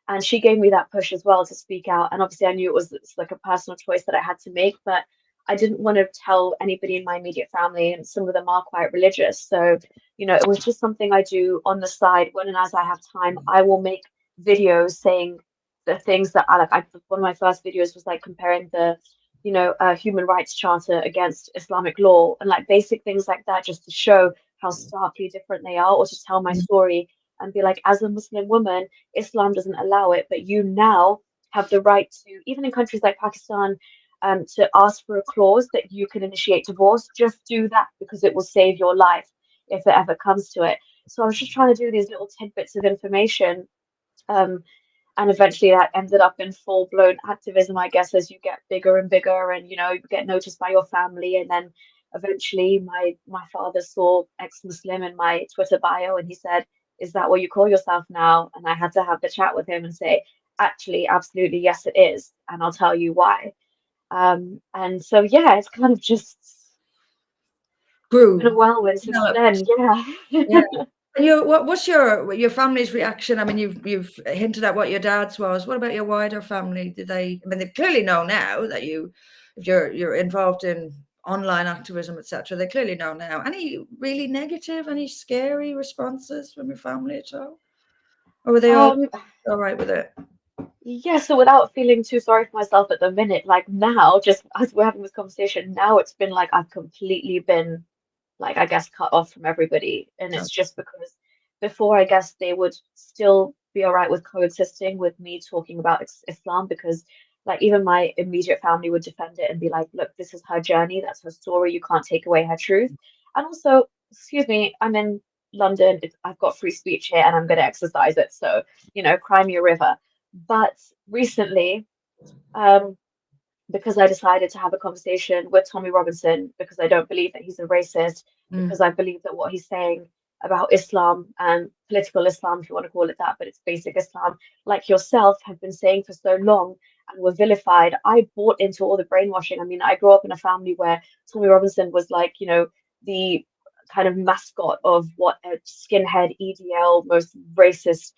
and she gave me that push as well to speak out. And obviously, I knew it's like a personal choice that I had to make, but I didn't want to tell anybody in my immediate family, and some of them are quite religious. So, it was just something I do on the side. When and as I have time, I will make videos saying the things that I like. One of my first videos was like comparing the, human rights charter against Islamic law and like basic things like that, just to show how starkly different they are, or to tell my story and be like, as a Muslim woman, Islam doesn't allow it, but you now have the right to, even in countries like Pakistan, to ask for a clause that you can initiate divorce. Just do that because it will save your life if it ever comes to it. So I was just trying to do these little tidbits of information. Um, and eventually that ended up in full-blown activism, I guess, as you get bigger and bigger and, you get noticed by your family. And then eventually my father saw ex-Muslim in my Twitter bio and he said, is that what you call yourself now? And I had to have the chat with him and say, actually, absolutely, yes, it is. And I'll tell you why. And so, yeah, it's kind of just been a grew, whirlwind since developed. then. Yeah. Yeah. And what's your family's reaction? I mean, you've hinted at what your dad's was. What about your wider family? Did they? I mean, they clearly know now that if you're involved in online activism, etc. They clearly know now. Any really negative, any scary responses from your family at all, or were they Um, all right with it? yeah, so without feeling too sorry for myself at the minute, like now, just as we're having this conversation, now it's been like I've completely been like I guess cut off from everybody. And No. it's just because before I guess they would still be all right with coexisting with me talking about Islam because like even my immediate family would defend it and be like, look, this is her journey, that's her story, you can't take away her truth. And also, excuse me, I'm in London, I've got free speech here and I'm going to exercise it. So, cry me a river. But recently, um, because I decided to have a conversation with Tommy Robinson because I don't believe that he's a racist, Mm, because I believe that what he's saying about Islam and political Islam, if you want to call it that, but it's basic Islam, like yourself have been saying for so long and were vilified. I bought into all the brainwashing. I mean, I grew up in a family where Tommy Robinson was like, the kind of mascot of what a skinhead, EDL, most racist,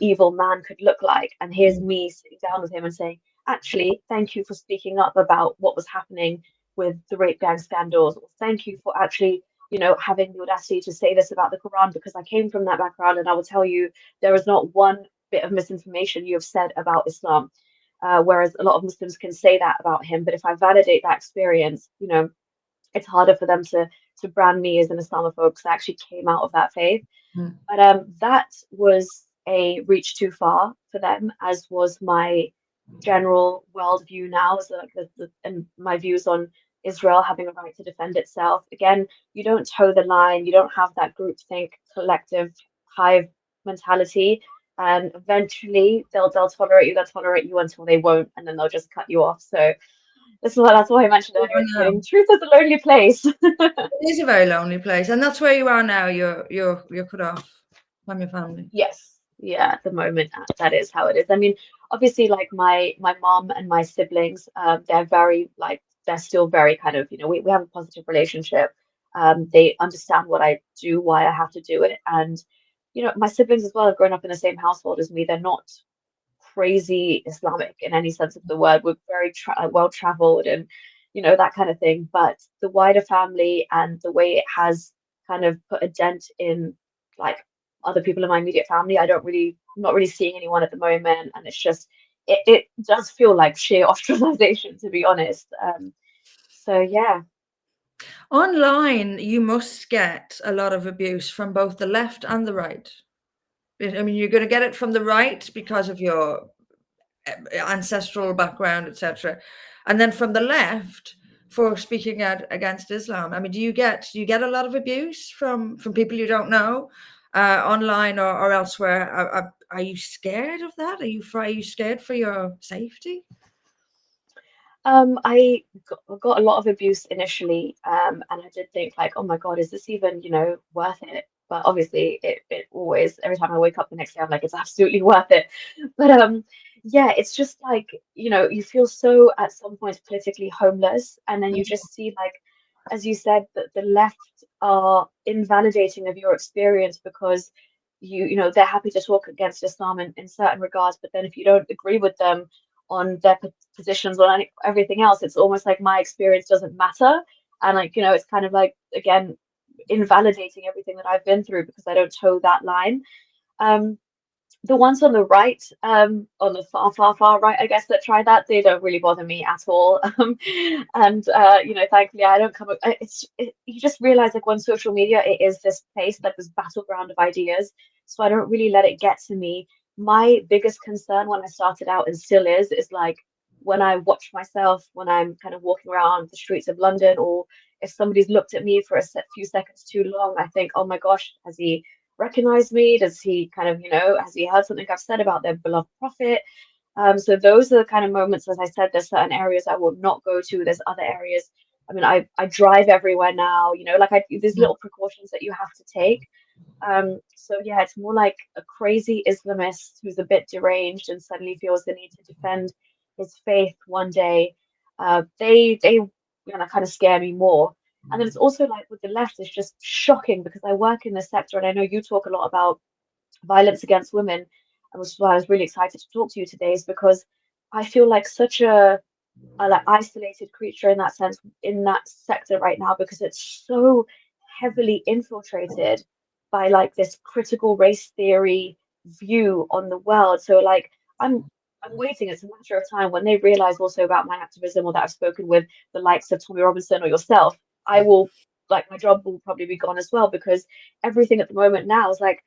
evil man could look like. And here's mm, me sitting down with him and saying, actually, thank you for speaking up about what was happening with the rape gang scandals. Or thank you for actually, having the audacity to say this about the Quran because I came from that background and I will tell you there is not one bit of misinformation you have said about Islam. Whereas a lot of Muslims can say that about him, but if I validate that experience, it's harder for them to brand me as an Islamophobe because I actually came out of that faith. mm, But that was a reach too far for them, as was my general worldview now, as like and my views on Israel having a right to defend itself. Again, you don't toe the line, you don't have that groupthink, collective hive mentality, and eventually they'll tolerate you until they won't, and then they'll just cut you off. So that's why I mentioned I earlier at the know. beginning. Truth is a lonely place. It is a very lonely place, and that's where you are now. You're cut off from your family. Yes, yeah, at the moment that is how it is. I mean, obviously, like my mom and my siblings, they're very like they're still very kind of, we have a positive relationship. They understand what I do, why I have to do it, and my siblings as well have grown up in the same household as me. They're not crazy Islamic in any sense of the word. We're very well traveled and that kind of thing. But the wider family and the way it has kind of put a dent in like other people in my immediate family, not really seeing anyone at the moment, and it's just it does feel like sheer ostracization to be honest. So yeah. Online, you must get a lot of abuse from both the left and the right. I mean, you're going to get it from the right because of your ancestral background, etc., and then from the left for speaking out against Islam. I mean, do you get a lot of abuse from people you don't know, online or elsewhere? Are you scared of that? Are you scared for your safety? I got a lot of abuse initially, and I did think like, oh my God, is this even, worth it? But obviously, it always, every time I wake up the next day, I'm like, it's absolutely worth it. But yeah, it's just like, you feel so at some point politically homeless, and then you just see like, as you said, that the left are invalidating of your experience because they're happy to talk against Islam in certain regards, but then if you don't agree with them on their positions on everything else, it's almost like my experience doesn't matter. And like, it's kind of like, again, invalidating everything that I've been through because I don't toe that line. Um, the ones on the right, on the far, far, far right, I guess, that try that, they don't really bother me at all. And thankfully, I don't come. You just realize like on social media, it is this place, like this battleground of ideas. So I don't really let it get to me. My biggest concern when I started out and still is like when I watch myself when I'm kind of walking around the streets of London, or if somebody's looked at me for a few seconds too long, I think, oh my gosh, has he recognize me? Does he kind of, has he heard something I've said about their beloved prophet? So those are the kind of moments, as I said, there's certain areas I will not go to. There's other areas. I mean, I drive everywhere now, like there's little precautions that you have to take. So yeah, it's more like a crazy Islamist who's a bit deranged and suddenly feels the need to defend his faith one day. They kind of scare me more. And then it's also like with the left, it's just shocking because I work in this sector and I know you talk a lot about violence against women, and which is why I was really excited to talk to you today, is because I feel like such a like isolated creature in that sense in that sector right now because it's so heavily infiltrated by like this critical race theory view on the world. So like I'm waiting. It's a matter of time when they realize also about my activism or that I've spoken with the likes of Tommy Robinson or yourself, I will like my job will probably be gone as well because everything at the moment now is like,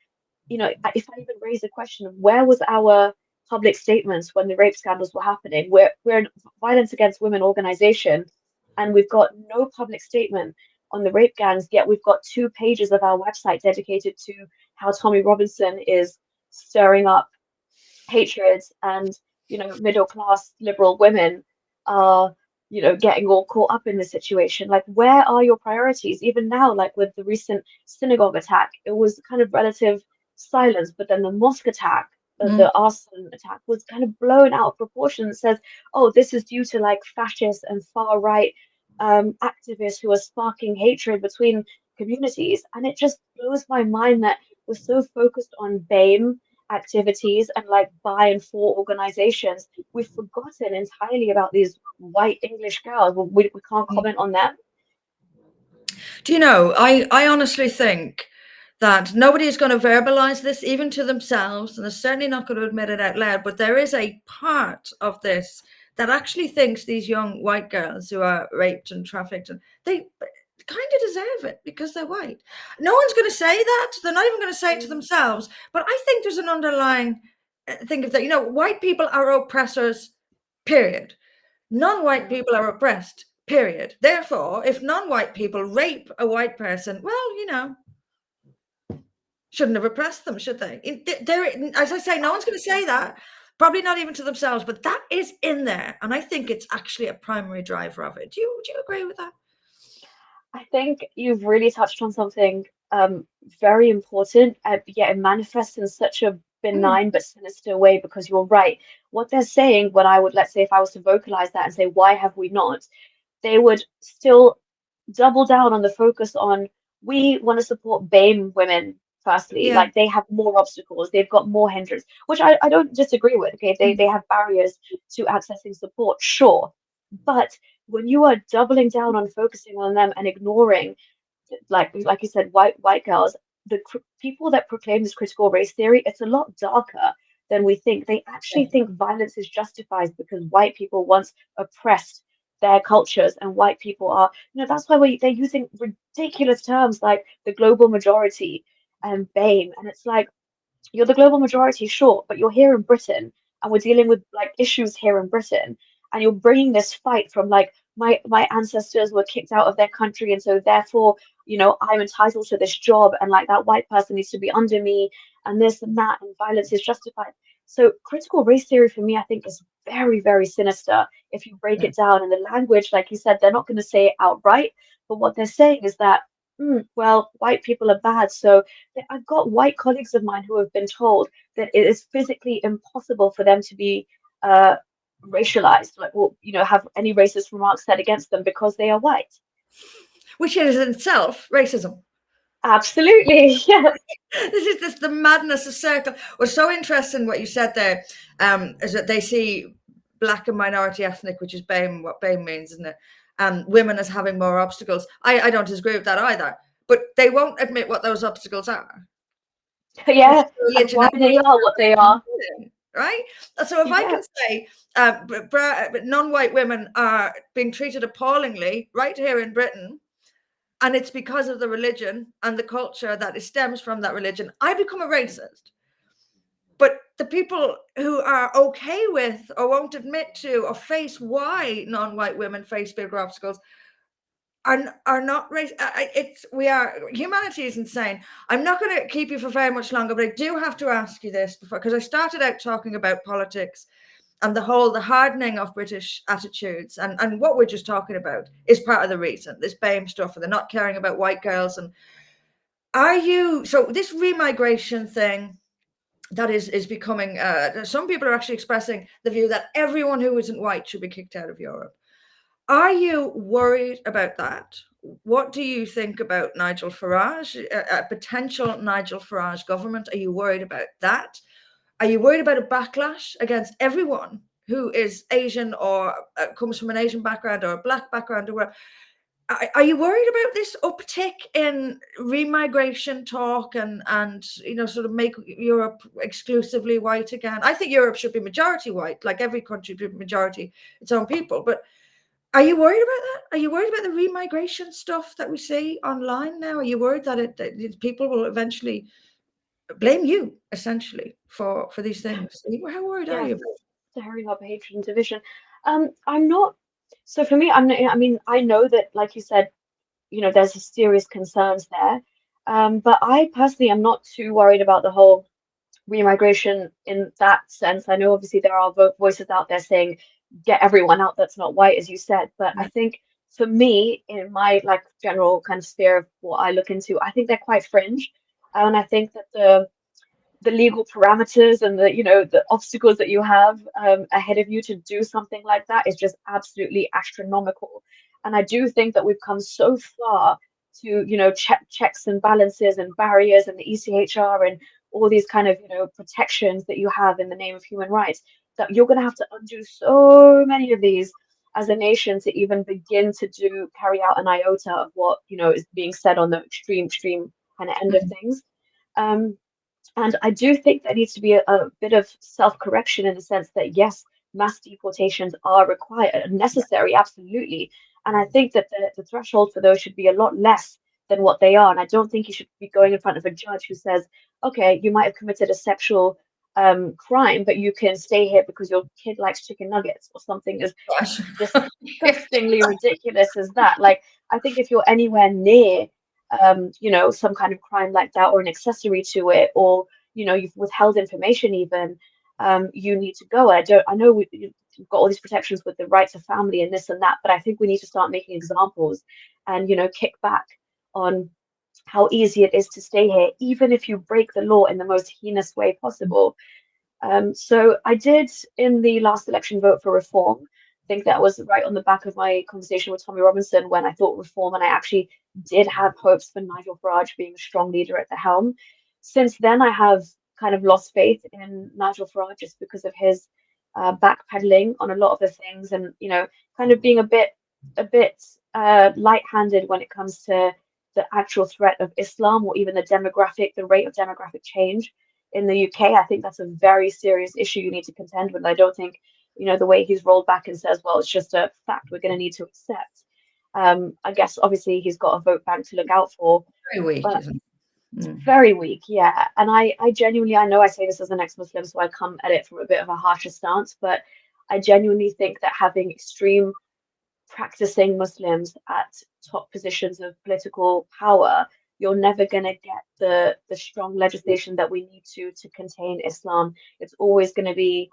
if I even raise a question of where was our public statements when the rape scandals were happening, we're a violence against women organization, and we've got no public statement on the rape gangs, yet we've got 2 pages of our website dedicated to how Tommy Robinson is stirring up hatred and middle class liberal women are getting all caught up in the situation. Like, where are your priorities? Even now, like with the recent synagogue attack, it was kind of relative silence, but then the mosque attack, Mm. the arson attack, was kind of blown out of proportion. It says, oh, this is due to like fascist and far right activists who are sparking hatred between communities, and it just blows my mind that we're so focused on BAME activities and like by and for organizations, we've forgotten entirely about these white English girls. We can't comment on them. Do you know, I honestly think that nobody is going to verbalize this even to themselves, and they're certainly not going to admit it out loud, but there is a part of this that actually thinks these young white girls who are raped and trafficked, and they kind of deserve it because they're white. No one's going to say that. They're not even going to say it to Mm. themselves. But I think there's an underlying thing of that. White people are oppressors, period. Non-white Yeah. people are oppressed, period. Therefore, if non-white people rape a white person, well, shouldn't have oppressed them, should they? As I say, no one's going to say 100%. that. Probably not even to themselves, but that is in there, and I think it's actually a primary driver of it. Do you agree with that? I think you've really touched on something very important, yet it manifests in such a Mm, benign but sinister way because you're right. What they're saying, when I would, let's say, if I was to vocalize that and say, why have we not? They would still double down on the focus on we want to support BAME women firstly. yeah. Like they have more obstacles, they've got more hindrance, which I don't disagree with. Okay, they Mm, have barriers to accessing support, sure. But when you are doubling down on focusing on them and ignoring like you said, white girls, the people that proclaim this critical race theory, it's a lot darker than we think. They actually yeah. think violence is justified because white people once oppressed their cultures, and white people are, that's why they're using ridiculous terms like the global majority and BAME, and it's like you're the global majority, sure, but you're here in Britain and we're dealing with like issues here in Britain. And you're bringing this fight from like my ancestors were kicked out of their country. And so therefore, I'm entitled to this job and like that white person needs to be under me and this and that and violence is justified. So critical race theory for me, I think is very, very sinister if you break Yeah. it down in the language. Like you said, they're not going to say it outright, but what they're saying is that, well, white people are bad. So I've got white colleagues of mine who have been told that it is physically impossible for them to be uh, racialized, like, or have any racist remarks said against them because they are white. Which is in itself racism. Absolutely, yeah, This the madness of circle. What's so interesting what you said there, is that they see black and minority ethnic, which is BAME, what BAME means, isn't it? Women as having more obstacles. I don't disagree with that either, but they won't admit what those obstacles are. Which yeah, is and religion why and they race, are what they are. right? So if I Yeah, can say non-white women are being treated appallingly right here in Britain, and it's because of the religion and the culture that it stems from that religion, I become a racist. But the people who are okay with or won't admit to or face why non-white women face bigger obstacles are not race. It's we are humanity is insane. I'm not going to keep you for very much longer, but I do have to ask you this before, because I started out talking about politics and the hardening of British attitudes, and what we're just talking about is part of the reason, this BAME stuff, and they're not caring about white girls. And are you so this remigration thing that is becoming, some people are actually expressing the view that everyone who isn't white should be kicked out of Europe. Are you worried about that, what do you think about Nigel Farage, a potential Nigel Farage government? Are you worried about that? Are you worried about a backlash against everyone who is Asian or comes from an Asian background or a black background or whatever? Are you worried about this uptick in remigration talk and sort of make Europe exclusively white again? I think Europe should be majority white, like every country should be majority its own people. But are you worried about that? Are you worried about the remigration stuff that we see online now? Are you worried that people will eventually blame you essentially for these things? How worried are Yeah, you about stirring up hatred and division. I'm not. So for me, I'm not, I mean, I know that, like you said, there's serious concerns there. But I personally am not too worried about the whole remigration in that sense. I know obviously there are voices out there saying get everyone out that's not white, as you said, but I it? think for me, in my like general kind of sphere of what I look into, I think they're quite fringe. And I think that the legal parameters and the obstacles that you have ahead of you to do something like that is just absolutely astronomical. And I do think that we've come so far to checks and balances and barriers and the ECHR and all these kind of protections that you have in the name of human rights, that you're going to have to undo so many of these as a nation to even begin to carry out an iota of what is being said on the extreme kind of end of Mm, things. Um, and I do think there needs to be a bit of self-correction in the sense that, yes, mass deportations are required and necessary, absolutely. And I think that the threshold for those should be a lot less than what they are. And I don't think you should be going in front of a judge who says, okay, you might have committed a sexual crime, but you can stay here because your kid likes chicken nuggets or something as gosh. disgustingly ridiculous as that. Like, I think if you're anywhere near some kind of crime like that or an accessory to it, or you've withheld information even, you need to go. I know we've got all these protections with the right to family and this and that, but I think we need to start making examples and kick back on how easy it is to stay here, even if you break the law in the most heinous way possible. So I did in the last election vote for reform. I think that was right on the back of my conversation with Tommy Robinson when I thought reform, and I actually did have hopes for Nigel Farage being a strong leader at the helm. Since then, I have kind of lost faith in Nigel Farage just because of his backpedaling on a lot of the things, and kind of being a bit light-handed when it comes to the actual threat of Islam or even the rate of demographic change in the UK. I think that's a very serious issue you need to contend with. I don't think, the way he's rolled back and says, well, it's just a fact we're going to need to accept. I guess obviously he's got a vote bank to look out for, Very weak, but isn't it? Mm. very weak, yeah. And I genuinely, I know I say this as an ex-Muslim, so I come at it from a bit of a harsher stance, but I genuinely think that having extreme practicing Muslims at top positions of political power, you're never going to get the strong legislation that we need to contain Islam. It's always going to be,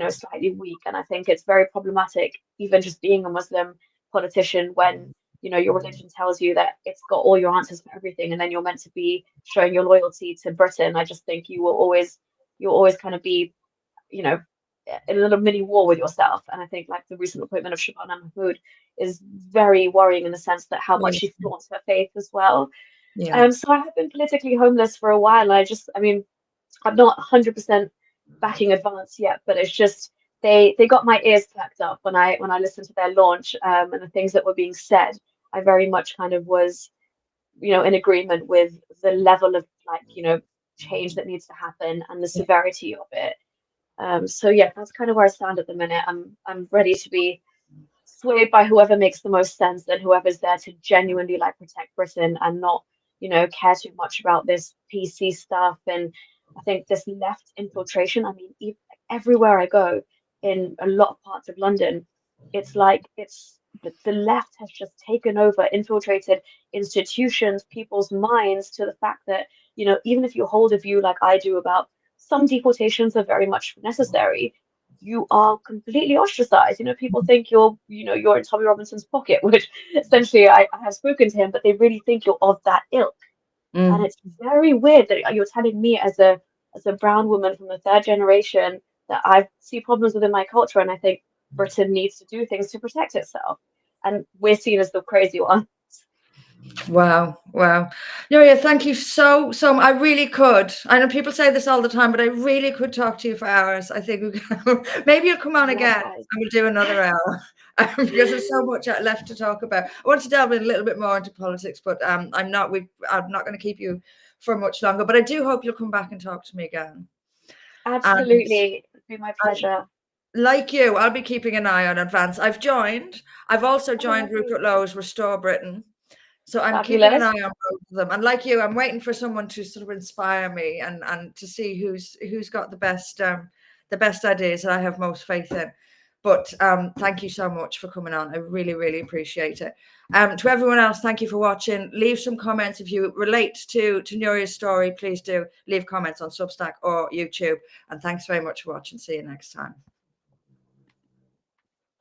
slightly weak. And I think it's very problematic, even just being a Muslim politician, when your religion tells you that it's got all your answers for everything, and then you're meant to be showing your loyalty to Britain. I just think you'll always kind of be you know, in a little mini war with yourself. And I think like the recent appointment of Shabana Mahmood is very worrying in the sense that how much Yes. she flaunts her faith as well. Yeah. So I have been politically homeless for a while. I mean, I'm not 100% backing advance yet, but it's just they got my ears perked up when I listened to their launch and the things that were being said. I very much kind of was, in agreement with the level of like, change that needs to happen and the severity of it. So yeah, that's kind of where I stand at the minute. I'm ready to be swayed by whoever makes the most sense and whoever's there to genuinely like protect Britain and not, care too much about this PC stuff. And I think this left infiltration, I mean, everywhere I go in a lot of parts of London, it's like the left has just taken over, infiltrated institutions, people's minds to the fact that, even if you hold a view like I do about some deportations are very much necessary, you are completely ostracized. People think you're in Tommy Robinson's pocket, which essentially I have spoken to him, but they really think you're of that ilk. And Mm. it's very weird that you're telling me as a brown woman from the third generation that I see problems within my culture, and I think Britain needs to do things to protect itself. And we're seen as the crazy ones. Wow, wow. Nuriyah, thank you so I really could. I know people say this all the time, but I really could talk to you for hours. I think maybe you'll come on again Likewise. and we'll do another hour because there's so much left to talk about. I want to delve in a little bit more into politics, but I'm not going to keep you for much longer. But I do hope you'll come back and talk to me again. And Absolutely. It'd be my I, pleasure. like you, I'll be keeping an eye on Advance. I've also Oh, joined lovely. Rupert Lowe's Restore Britain. So I'm keeping an eye Fabulous. on both of them. And like you, I'm waiting for someone to sort of inspire me and to see who's got the best ideas that I have most faith in. But thank you so much for coming on. I really, really appreciate it. To everyone else, thank you for watching. Leave some comments if you relate to Nuriyah's story. Please do leave comments on Substack or YouTube. And thanks very much for watching. See you next time.